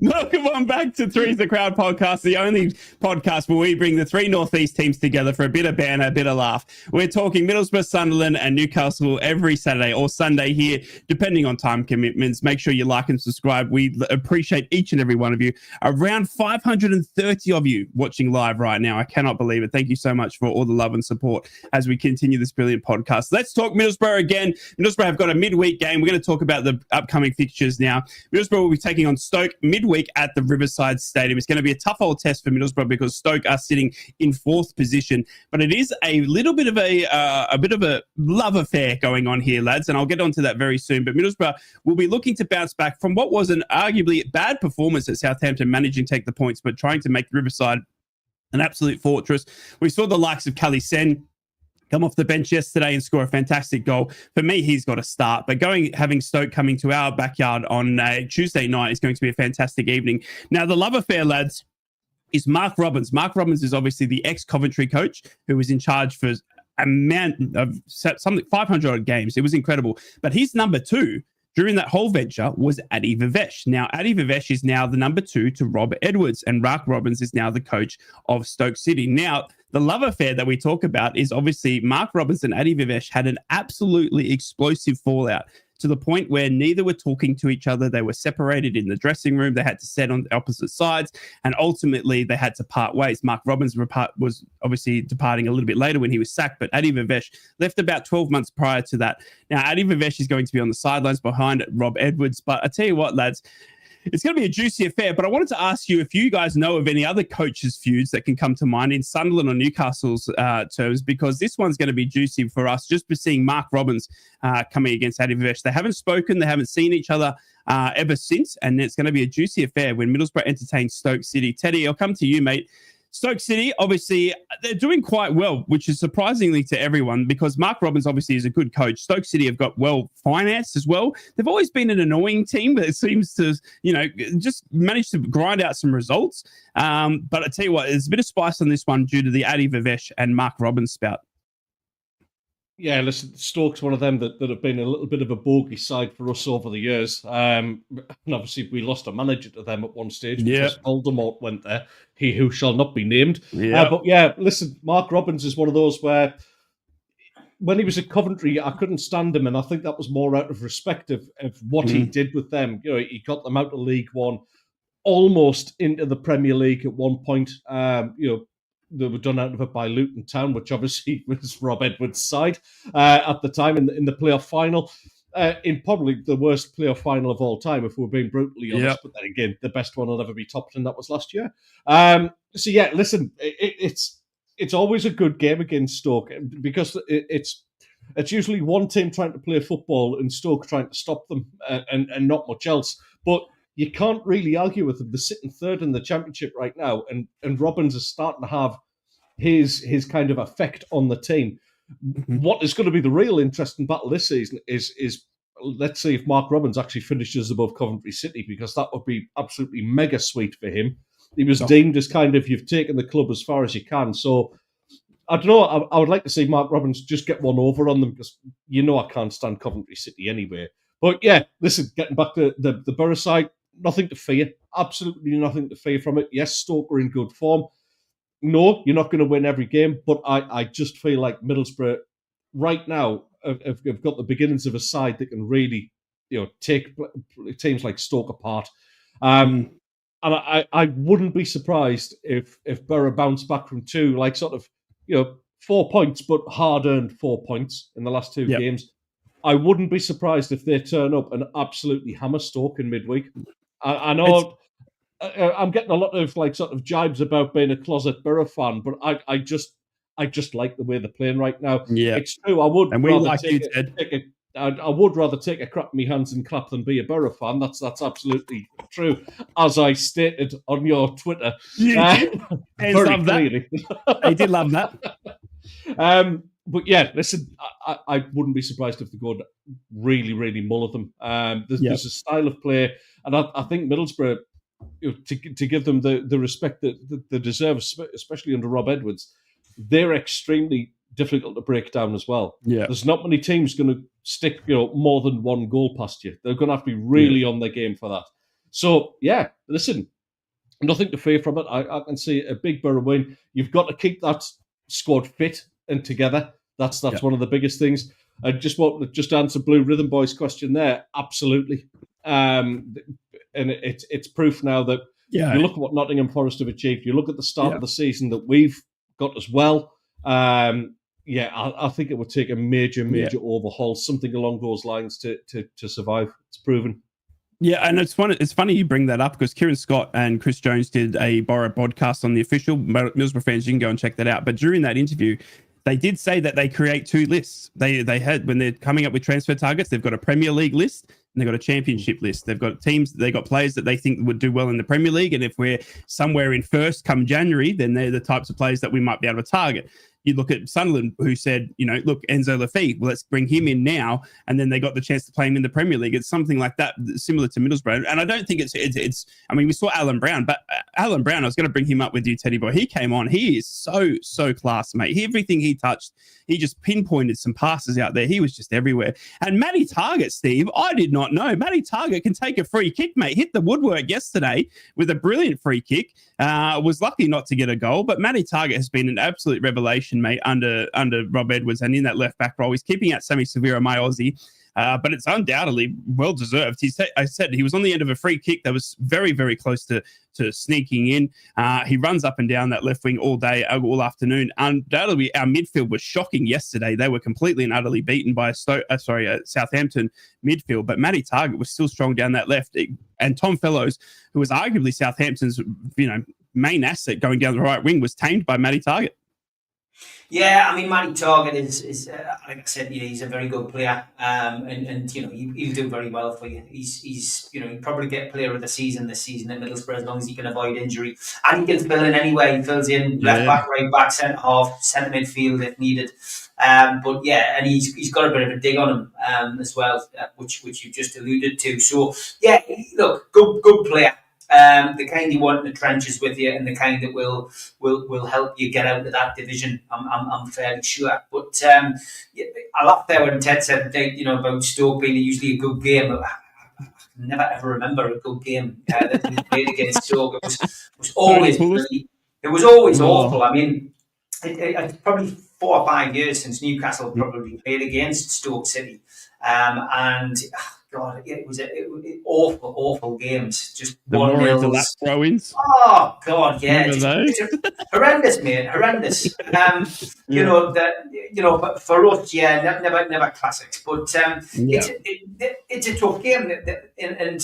Welcome on back to Three's the Crowd podcast, the only podcast where we bring the three North East teams together for a bit of banter, a bit of laugh. We're talking Middlesbrough, Sunderland and Newcastle every Saturday or Sunday here, depending on time commitments. Make sure you like and subscribe. We appreciate each and every one of you. Around 530 of you watching live right now. I cannot believe it. Thank you so much for all the love and support as we continue this brilliant podcast. Let's talk Middlesbrough again. Middlesbrough have got a midweek game. We're going to talk about the upcoming fixtures now. Middlesbrough will be taking on Stoke midweek at the Riverside Stadium. It's going to be a tough old test for Middlesbrough because Stoke are sitting in fourth position, but it is a little bit of a love affair going on here, lads, and I'll get onto that very soon. But Middlesbrough will be looking to bounce back from what was an arguably bad performance at Southampton, managing to take the points, but trying to make Riverside an absolute fortress. We saw the likes of Callie Sen come off the bench yesterday and score a fantastic goal. For me, he's got to start. But having Stoke coming to our backyard on Tuesday night is going to be a fantastic evening. Now, the love affair, lads, is Mark Robbins. Mark Robbins is obviously the ex-Coventry coach who was in charge for a man of something 500 odd games. It was incredible. But his number two during that whole venture was Adi Vivesh. Now, Adi Vivesh is now the number two to Rob Edwards, and Mark Robbins is now the coach of Stoke City. Now, the love affair that we talk about is obviously Mark Robbins and Adi Vivesh had an absolutely explosive fallout to the point where neither were talking to each other. They were separated in the dressing room. They had to sit on opposite sides, and ultimately they had to part ways. Mark Robbins was obviously departing a little bit later when he was sacked, but Adi Vivesh left about 12 months prior to that. Now, Adi Vivesh is going to be on the sidelines behind Rob Edwards, but I tell you what, lads, it's going to be a juicy affair, but I wanted to ask you if you guys know of any other coaches' feuds that can come to mind in Sunderland or Newcastle's terms, because this one's going to be juicy for us just for seeing Mark Robbins coming against Adi Vivesh. They haven't spoken, they haven't seen each other ever since, and it's going to be a juicy affair when Middlesbrough entertains Stoke City. Teddy, I'll come to you, mate. Stoke City, obviously, they're doing quite well, which is surprisingly to everyone because Mark Robbins obviously is a good coach. Stoke City have got well financed as well. They've always been an annoying team, but it seems to, just manage to grind out some results. But I tell you what, there's a bit of spice on this one due to the Adi Vivesh and Mark Robbins spout. Yeah, listen, Stoke's one of them that have been a little bit of a bogey side for us over the years. And obviously, we lost a manager to them at one stage because Voldemort went there, he who shall not be named. But yeah, listen, Mark Robbins is one of those where when he was at Coventry, I couldn't stand him, and I think that was more out of respect of what he did with them. He got them out of League One, almost into the Premier League at one point. They were done out of it by Luton Town, which obviously was Rob Edwards' side at the time in the playoff final. In probably the worst playoff final of all time, if we're being brutally honest. But then again, the best one will ever be topped, and that was last year. So yeah, listen, it's always a good game against Stoke because it's usually one team trying to play football and Stoke trying to stop them and not much else. But you can't really argue with them. They're sitting third in the Championship right now, and Robbins is starting to have his kind of effect on the team. What is going to be the real interesting battle this season is let's see if Mark Robbins actually finishes above Coventry City, because that would be absolutely mega sweet for him. He was deemed as kind of, you've taken the club as far as you can. So I don't know, I would like to see Mark Robbins just get one over on them, because I can't stand Coventry City anyway. But yeah, listen, getting back to the Boro side, nothing to fear. Absolutely nothing to fear from it. Yes, Stoke are in good form. No, you're not going to win every game, but I just feel like Middlesbrough right now have got the beginnings of a side that can really, take teams like Stoke apart. And I wouldn't be surprised if Boro bounce back from 4 points, but hard-earned 4 points in the last two games. I wouldn't be surprised if they turn up and absolutely hammer Stoke in midweek. I know I'm getting a lot of jibes about being a closet Boro fan, but I just like the way they're playing right now. Yeah, it's true. I would rather take a crap in my hands and clap than be a Boro fan. That's absolutely true, as I stated on your Twitter. Very clearly. I did love that. But yeah, listen, I wouldn't be surprised if they go really, really muller them. There's a style of play, and I think Middlesbrough, to give them the respect that they deserve, especially under Rob Edwards, they're extremely difficult to break down as well. Yeah, there's not many teams going to stick more than one goal past you. They're going to have to be really on their game for that. So, yeah, listen, nothing to fear from it. I can see a big Boro win. You've got to keep that squad fit and together. That's one of the biggest things. I just want to just answer Blue Rhythm Boy's question there. Absolutely. And it's proof now that you look at what Nottingham Forest have achieved. You look at the start of the season that we've got as well. I think it would take a major overhaul, something along those lines to survive. It's proven. Yeah, and it's funny you bring that up because Kieran Scott and Chris Jones did a Boro podcast on the official. Middlesbrough fans, you can go and check that out. But during that interview, they did say that they create two lists. They had, when they're coming up with transfer targets, they've got a Premier League list and they've got a Championship list. They've got teams, they've got players that they think would do well in the Premier League. And if we're somewhere in first come January, then they're the types of players that we might be able to target. You look at Sunderland, who said, look, Enzo Lafite, well, let's bring him in now. And then they got the chance to play him in the Premier League. It's something like that, similar to Middlesbrough. And I don't think it's I mean, we saw Alan Brown, but Alan Brown, I was going to bring him up with you, Teddy Boy. He came on. He is so class, mate. Everything he touched, he just pinpointed some passes out there. He was just everywhere. And Matty Targett, Steve, I did not know. Matty Targett can take a free kick, mate. Hit the woodwork yesterday with a brilliant free kick. Was lucky not to get a goal, but Matty Targett has been an absolute revelation, mate, under Rob Edwards and in that left back role. He's keeping out Sammy Severo, my Aussie, but it's undoubtedly well deserved. I said he was on the end of a free kick that was very, very close to sneaking in. He runs up and down that left wing all day, all afternoon. Undoubtedly, our midfield was shocking yesterday. They were completely and utterly beaten by Southampton midfield, but Matty Targett was still strong down that left. And Tom Fellows, who was arguably Southampton's main asset going down the right wing, was tamed by Matty Targett. Yeah, I mean, Matty Targett is like I said, he's a very good player, and he'll do very well for you. He'll probably get Player of the Season this season at Middlesbrough as long as he can avoid injury, and he can fill in anyway. He fills in left back, right back, centre half, centre midfield if needed. But yeah, and he's got a bit of a dig on him as well, which you just alluded to. So yeah, look, good player. The kind you want in the trenches with you, and the kind that will help you get out of that division. I'm fairly sure. But I laughed there when Ted said about Stoke being usually a good game. I never ever remember a good game that we played against Stoke. It was always awful. I mean, it's probably 4 or 5 years since Newcastle probably played against Stoke City, and. God, it was awful games. Just the 1-0 throw-ins. Oh God, yeah, horrendous, mate, horrendous. But for us, yeah, never classics. But it's a tough game, and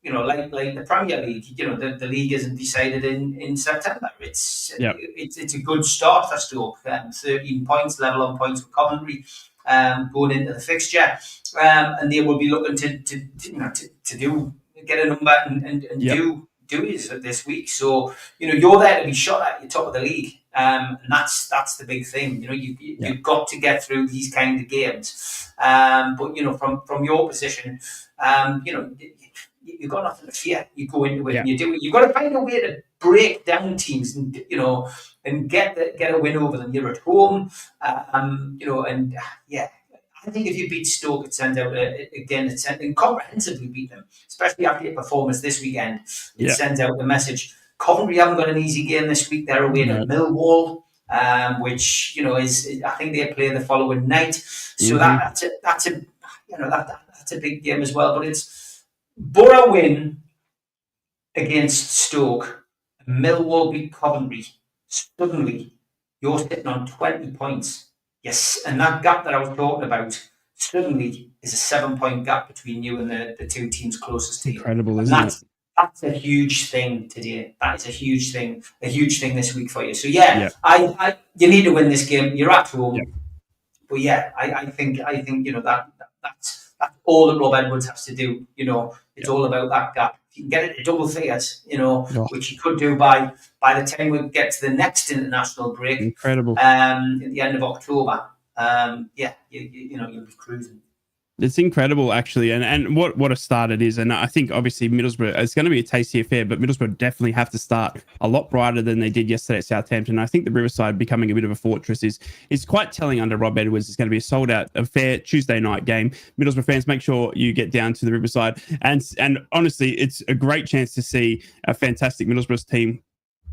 like the Premier League, the league isn't decided in September. It's a good start for Stoke. 13 points, level on points with Coventry. Going into the fixture, and they will be looking to get a number and do it this week. So you're there to be shot at. You're top of the league, and that's the big thing. You've got to get through these kind of games. But from your position, you've got nothing to fear. You go into it and you do it. You've got to find a way to break down teams and get a win over them. You're at home, I think if you beat Stoke, it sends out and comprehensively beat them, especially after your performance this weekend. It sends out the message. Coventry haven't got an easy game this week. They're away to Millwall, which is I think they play the following night. So that's a big game as well. But it's Boro win against Stoke, Millwall beat Coventry. Suddenly, you're sitting on 20 points. Yes, and that gap that I was talking about suddenly is a 7-point gap between you and the two teams closest to you. Incredible, isn't it? That's a huge thing today. That is a huge thing this week for you. So I you need to win this game. You're at home, but I think that's all that Rob Edwards has to do. It's all about that gap. If you can get it to double figures, which he could do by the time we get to the next international break. Incredible. At the end of October. You'll be cruising. It's incredible, actually, and what a start it is. And I think obviously Middlesbrough, it's going to be a tasty affair, but Middlesbrough definitely have to start a lot brighter than they did yesterday at Southampton. I think the Riverside becoming a bit of a fortress is quite telling under Rob Edwards. It's going to be a sold out affair Tuesday night game. Middlesbrough fans, make sure you get down to the Riverside, and honestly, it's a great chance to see a fantastic Middlesbrough team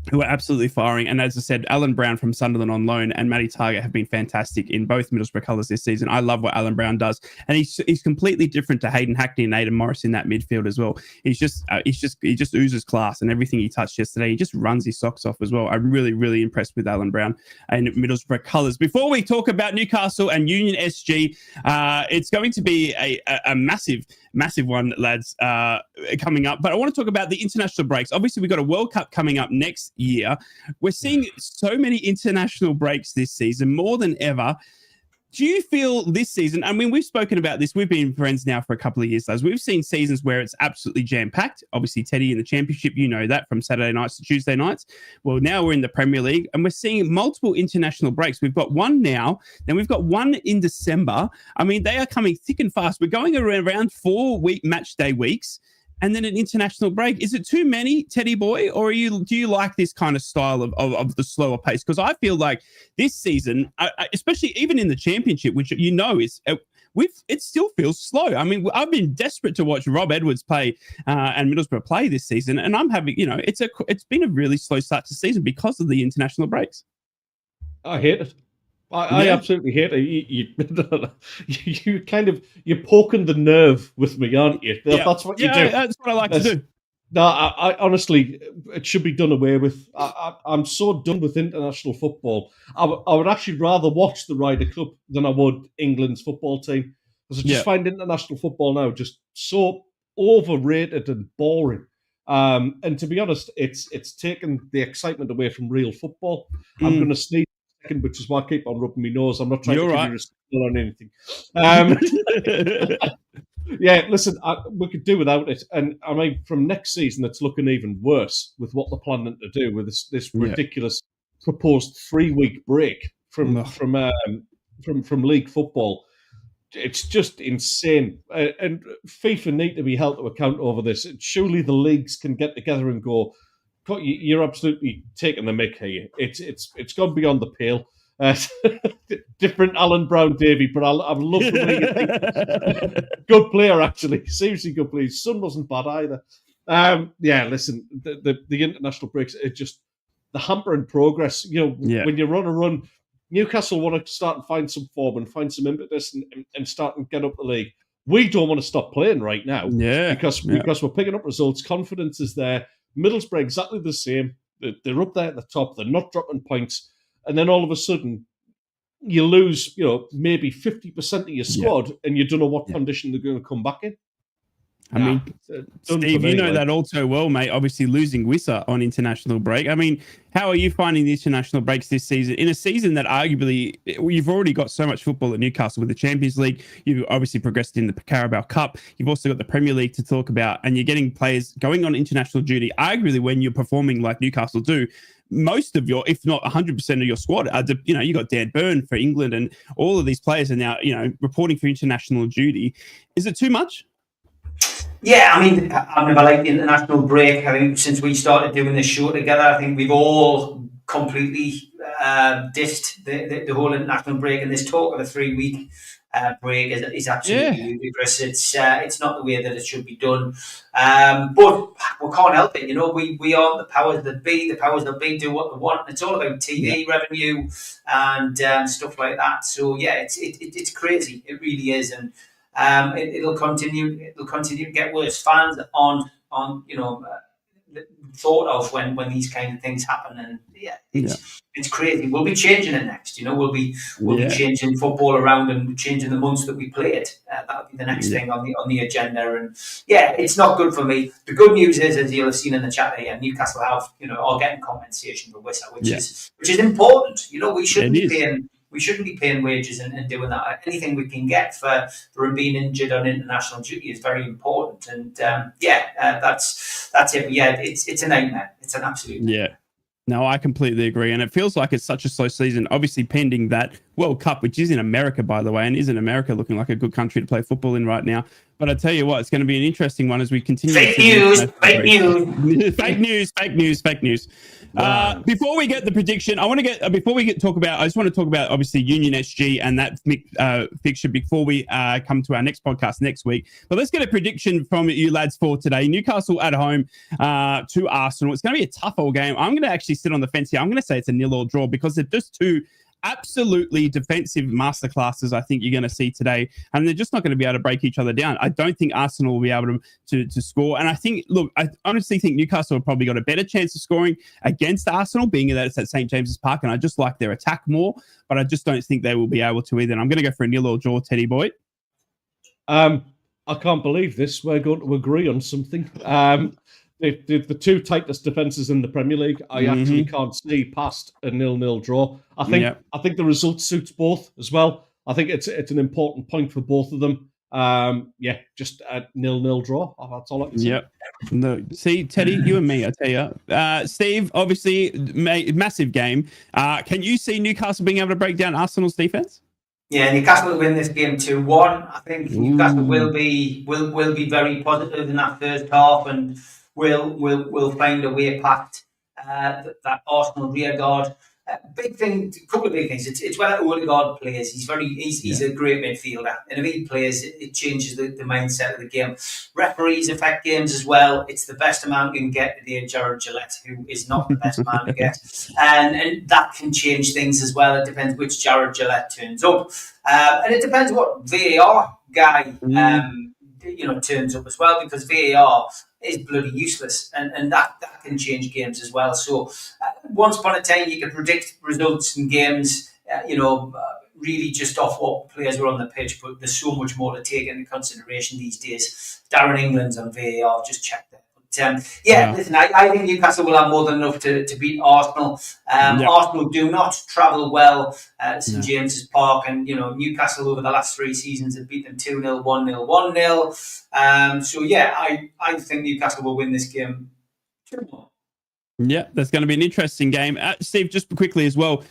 who are absolutely firing. And as I said, Alan Brown from Sunderland on loan and Matty Targett have been fantastic in both Middlesbrough colours this season. I love what Alan Brown does. And he's completely different to Hayden Hackney and Aidan Morris in that midfield as well. He just oozes class, and everything he touched yesterday, he just runs his socks off as well. I'm really, really impressed with Alan Brown and Middlesbrough colours. Before we talk about Newcastle and Union SG, it's going to be a massive one, lads, coming up. But I want to talk about the international breaks. Obviously, we've got a World Cup coming up next year. We're seeing so many international breaks this season, more than ever. Do you feel this season, I mean, we've spoken about this, we've been friends now for a couple of years, lads. We've seen seasons where it's absolutely jam-packed. Obviously, Teddy in the Championship, you know that, from Saturday nights to Tuesday nights. Well, now we're in the Premier League, and we're seeing multiple international breaks. We've got one now, then we've got one in December. I mean, they are coming thick and fast. We're going around 4-week match day weeks, and then an international break. Is it too many, Teddy boy, or do you like this kind of style of the slower pace? Because I feel like this season, especially even in the Championship, which is it still feels slow. I mean, I've been desperate to watch Rob Edwards play and Middlesbrough play this season, and I'm having, it's been a really slow start to season because of the international breaks. I hate it. I absolutely hate it. You're poking the nerve with me, aren't you? That's what you do. That's what I like to do. No, I honestly, it should be done away with. I'm so done with international football. I would actually rather watch the Ryder Cup than I would England's football team, because I just find international football now just so overrated and boring. And to be honest, it's taken the excitement away from real football. I'm going to sneeze, which is why I keep on rubbing my nose. I'm not trying to give you respect on anything. Yeah, listen, we could do without it. And I mean, from next season, it's looking even worse with what they're planning to do with this ridiculous proposed 3-week break from league football. It's just insane. And FIFA need to be held to account over this. Surely the leagues can get together and go, you're absolutely taking the mick here. It's gone beyond the pale. Different Alan Brown Davey, but I've loved the way you think. Good player, actually. Seriously good player. His son wasn't bad either. Listen, the international breaks are just the hampering progress. When you're on a run, Newcastle want to start and find some form and find some impetus and start and get up the league. We don't want to stop playing right now because we're picking up results. Confidence is there. Middlesbrough exactly the same. They're up there at the top. They're not dropping points. And then all of a sudden, you lose, maybe 50% of your squad, and you don't know what condition they're going to come back in. I mean, Steve, you know that all too well, mate. Obviously, losing Wissa on international break. I mean, how are you finding the international breaks this season? In a season that arguably, you've already got so much football at Newcastle with the Champions League. You've obviously progressed in the Carabao Cup. You've also got the Premier League to talk about, and you're getting players going on international duty. Arguably, when you're performing like Newcastle do, most of your, if not 100% of your squad, you got Dan Burn for England, and all of these players are now, reporting for international duty. Is it too much? Yeah, I mean, I've never liked the international break. I think since we started doing this show together, I think we've all completely dissed the whole international break, and this talk of a 3-week break is absolutely ludicrous. It's not the way that it should be done. But we can't help it. We are the powers that be. The powers that be do what they want. It's all about TV revenue and stuff like that. So yeah, it's crazy. It really is, and it'll continue. It'll continue to get worse. Fans aren't thought of when these kind of things happen, and it's crazy. We'll be changing it next. We'll be changing football around and changing the months that we play it. That'll be the next thing on the agenda, and it's not good for me. The good news is, as you'll have seen in the chat here, Newcastle have are getting compensation for Wissa, which is important. We shouldn't be paying wages and doing that. Anything we can get for him being injured on international duty is very important. And that's it. But it's a nightmare. It's an absolute nightmare. No, I completely agree. And it feels like it's such a slow season, obviously pending that World Cup, which is in America, by the way, and isn't America looking like a good country to play football in right now? But I tell you what, it's going to be an interesting one as we continue. Fake news. Fake news. Wow. Before we get the prediction, I just want to talk about obviously Union SG and that fixture before we come to our next podcast next week. But let's get a prediction from you lads for today. Newcastle at home to Arsenal. It's going to be a tough old game. I'm going to actually sit on the fence here. I'm going to say it's a 0-0 draw because they're just two absolutely defensive masterclasses I think you're going to see today, and they're just not going to be able to break each other down. I don't think Arsenal will be able to score, and I honestly think Newcastle have probably got a better chance of scoring against Arsenal, being that it's at St James's Park, and I just like their attack more, but I just don't think they will be able to either. And I'm going to go for a 0-0 draw, Teddy boy. I can't believe this. We're going to agree on something. The two tightest defences in the Premier League. I actually can't see past a 0-0 draw. I think the result suits both as well. I think it's an important point for both of them. Just a 0-0 draw. That's all I can say. Yep. No, see, Teddy, you and me, I tell you. Steve, obviously, massive game. Can you see Newcastle being able to break down Arsenal's defence? Yeah, Newcastle will win this game 2-1. I think Newcastle will be very positive in that first half, and will find a way past that Arsenal rear guard. Couple of big things. It's whether Odegaard plays. He's a great midfielder, and if he plays, it changes the mindset of the game. Referees affect games as well. It's the best amount you can get today, Jared Gillett, who is not the best man to get, and that can change things as well. It depends which Jared Gillett turns up, and it depends what VAR guy turns up as well, because VAR is bloody useless, and that can change games as well. So once upon a time you could predict results in games really just off what players were on the pitch, but there's so much more to take into consideration these days. Darren England's on VAR, just check that. Listen, I think Newcastle will have more than enough to beat Arsenal. Arsenal do not travel well at St James's Park, and Newcastle over the last 3 seasons have beat them 2-0, 1-0, 1-0. I think Newcastle will win this game 2-1. Yeah, that's going to be an interesting game. Steve, just quickly as well,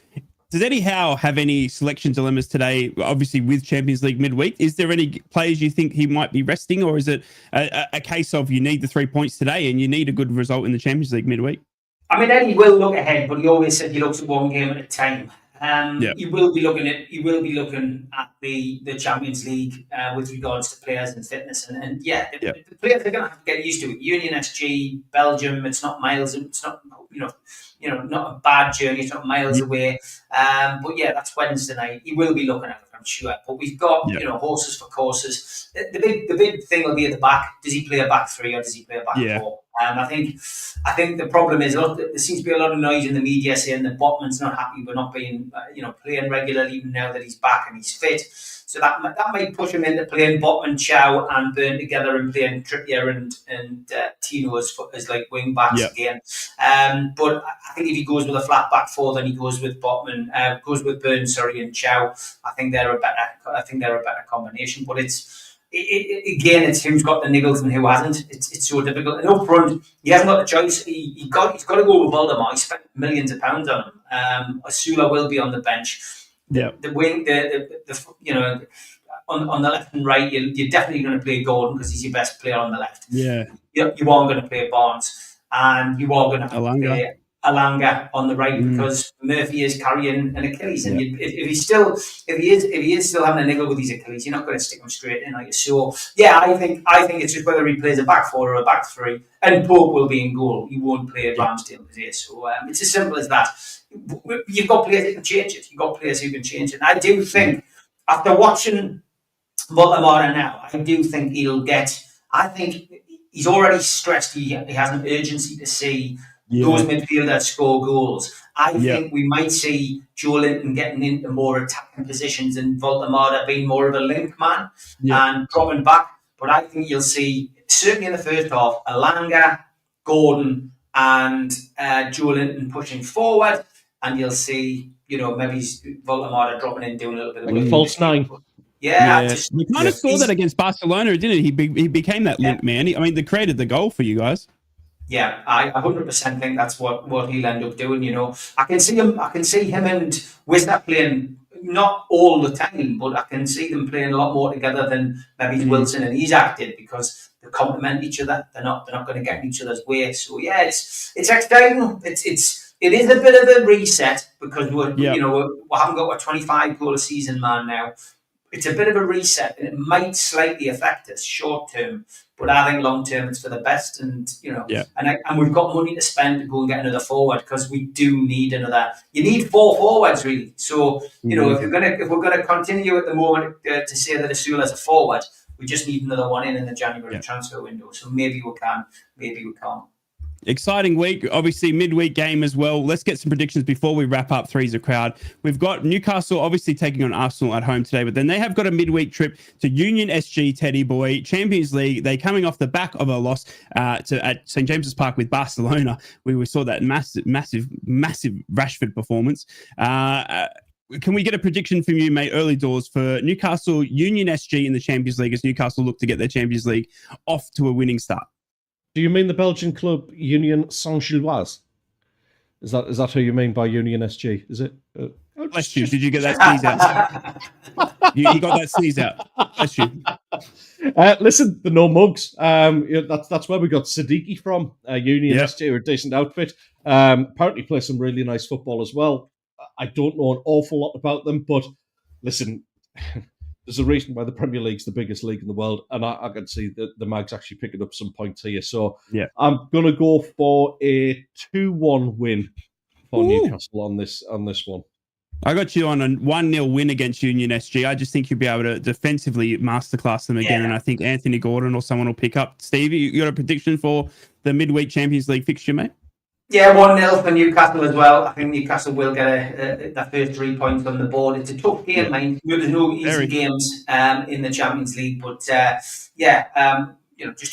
does Eddie Howe have any selection dilemmas today, obviously with Champions League midweek? Is there any players you think he might be resting, or is it a case of you need the 3 points today and you need a good result in the Champions League midweek? I mean, Eddie will look ahead, but he always said he looks at one game at a time. He will be looking at the Champions League with regards to players and fitness, and the players are going to have to get used to it. Union SG, Belgium, it's not miles, it's not not a bad journey, it's not miles away. But that's Wednesday night. He will be looking at it, I'm sure. But we've got horses for courses. The big thing will be at the back. Does he play a back three or does he play a back four? I think the problem is there seems to be a lot of noise in the media saying that Botman's not happy with not being playing regularly even now that he's back and he's fit. So that might push him into playing Botman, Chow and Burn together and playing Trippier and Tino as like wing backs again. But I think if he goes with a flat back four, then he goes with Botman, Burn, and Chow. I think they're a better combination. But it's who's got the niggles and who hasn't. It's so difficult. And up front, he hasn't got a choice. He's got to go with Voldemort. He spent millions of pounds on him. Asula will be on the bench. The wing, on the left and right, you're definitely going to play Gordon because he's your best player on the left. Yeah, you are going to play Barnes, and you are going to play Alanga on the right because Murphy is carrying an Achilles, and if he is still having a niggle with his Achilles, you're not going to stick him straight in, are you? So I think it's just whether he plays a back four or a back three, and Pope will be in goal. He won't play Ramsdale today, so it's as simple as that. You've got players that can change it. You've got players who can change it. And I do think, after watching Voldemort now, I do think he'll get. I think he's already stressed. He has an urgency to see those midfielders score goals. I think we might see Joe Linton getting into more attacking positions and Voldemort being more of a link man and dropping back. But I think you'll see, certainly in the first half, Alanga, Gordon, and Joe Linton pushing forward. And you'll see, maybe Voldemort dropping in, doing a little bit of a false nine. You kind of saw that against Barcelona, didn't it? He became that link man. I mean, they created the goal for you guys. Yeah, I 100% think that's what he'll end up doing. I can see him and Wizard playing not all the time, but I can see them playing a lot more together than maybe Wilson and Isaac did, because they complement each other. They're not going to get in each other's way. So yeah, it's exciting. It is a bit of a reset, because we haven't got a 25 goal a season man now. It's a bit of a reset, and it might slightly affect us short term, but I think long term it's for the best. And and we've got money to spend to go and get another forward, because we do need another. You need 4 forwards really. So if we're gonna continue at the moment to say that Asula's a forward, we just need another one in the January transfer window. So maybe we can, maybe we can't. Exciting week, obviously midweek game as well. Let's get some predictions before we wrap up. Three's a crowd. We've got Newcastle obviously taking on Arsenal at home today, but then they have got a midweek trip to Union SG, Teddy boy, Champions League. They're coming off the back of a loss at St James's Park with Barcelona. We saw that massive Rashford performance. Can we get a prediction from you, mate, early doors for Newcastle, Union SG in the Champions League, as Newcastle look to get their Champions League off to a winning start? Do you mean the Belgian club Union Saint-Gilloise? Is that who you mean by Union SG? Is it? Bless you. Did you get that sneeze out? you got that sneeze out. Bless you. Listen, the no mugs. That's where we got Siddiqui from. Union SG are a decent outfit. Apparently play some really nice football as well. I don't know an awful lot about them, but listen, there's a reason why the Premier League's the biggest league in the world, and I can see that the Mags actually picking up some points here. So I'm going to go for a 2-1 win for Newcastle on this one. I got you on a 1-0 win against Union SG. I just think you'll be able to defensively masterclass them again, and I think Anthony Gordon or someone will pick up. Steve, you got a prediction for the midweek Champions League fixture, mate? Yeah, 1-0 for Newcastle as well. I think Newcastle will get the first 3 points on the board. It's a tough game, mind. There's no easy games in the Champions League, but just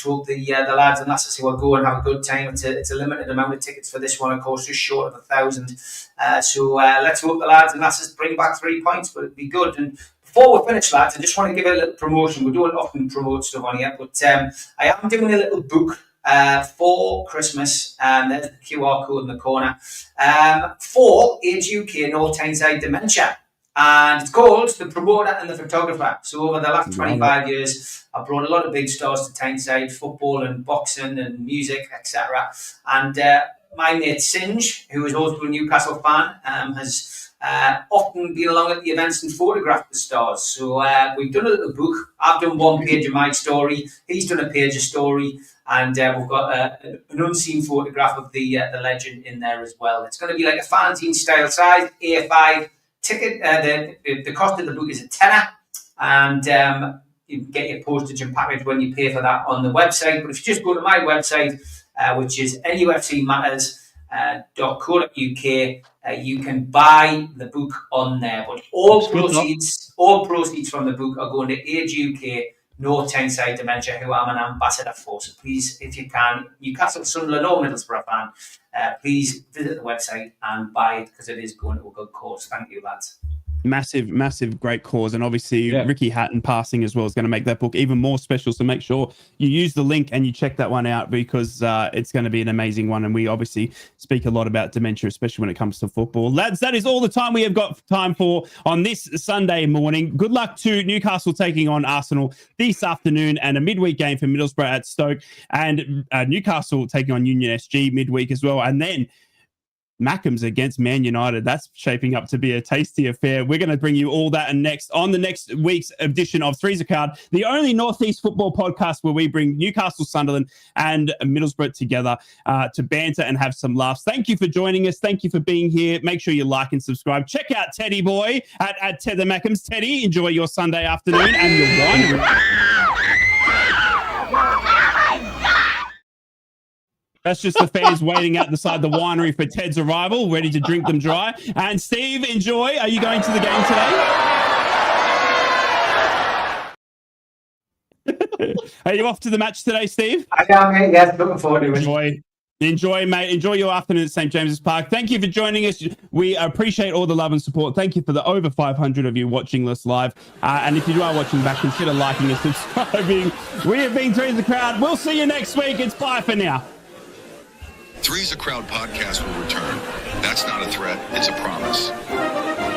hope the lads and lasses who will go and have a good time. It's a limited amount of tickets for this one, of course, just short of 1,000. So let's hope the lads and lasses bring back 3 points, but it'd be good. And before we finish, lads, I just want to give a little promotion. We don't often promote stuff on here, but I am doing a little book for Christmas, there's the QR code in the corner, for Age UK North Tyneside Dementia, and it's called The Promoter and the Photographer. So over the last 25 years, I've brought a lot of big stars to Tyneside, football and boxing and music, etc. And my mate Singe, who is also a Newcastle fan, has often been along at the events and photographed the stars. So we've done a little book. I've done 1 page of my story. He's done a page of story. And we've got an unseen photograph of the legend in there as well. It's going to be like a fanzine style size, A5 ticket. The cost of the book is a tenner, and you can get your postage and package when you pay for that on the website. But if you just go to my website, which is nufcmatters.co.uk, you can buy the book on there. But all proceeds from the book are going to Age UK North Tyneside Dementia, who I'm an ambassador for. So please, if you can, Newcastle, Sunderland or Middlesbrough fan, please visit the website and buy it, because it is going to a good cause. Thank you, lads. Massive, great cause. And obviously Ricky Hatton passing as well is going to make that book even more special. So make sure you use the link and you check that one out, because it's going to be an amazing one. And we obviously speak a lot about dementia, especially when it comes to football. Lads, that is all the time we have got time for on this Sunday morning. Good luck to Newcastle taking on Arsenal this afternoon, and a midweek game for Middlesbrough at Stoke, and Newcastle taking on Union SG midweek as well. And then Mackems against Man United. That's shaping up to be a tasty affair. We're going to bring you all that and next on the next week's edition of Three's a Card, the only North East football podcast where we bring Newcastle, Sunderland and Middlesbrough together to banter and have some laughs. Thank you for joining us. Thank you for being here. Make sure you like and subscribe. Check out Teddy Boy at Tether Mackems. Teddy, enjoy your Sunday afternoon and your wine. That's just the fans waiting out beside the winery for Ted's arrival, ready to drink them dry. And Steve, enjoy. Are you going to the game today? Are you off to the match today, Steve? I am, mate. Yes, looking forward to it. Enjoy, mate. Enjoy your afternoon at St. James's Park. Thank you for joining us. We appreciate all the love and support. Thank you for the over 500 of you watching us live. And if you are watching back, consider liking and subscribing. We have been Three's the Crowd. We'll see you next week. It's bye for now. Three's a Crowd podcast will return. That's not a threat, it's a promise.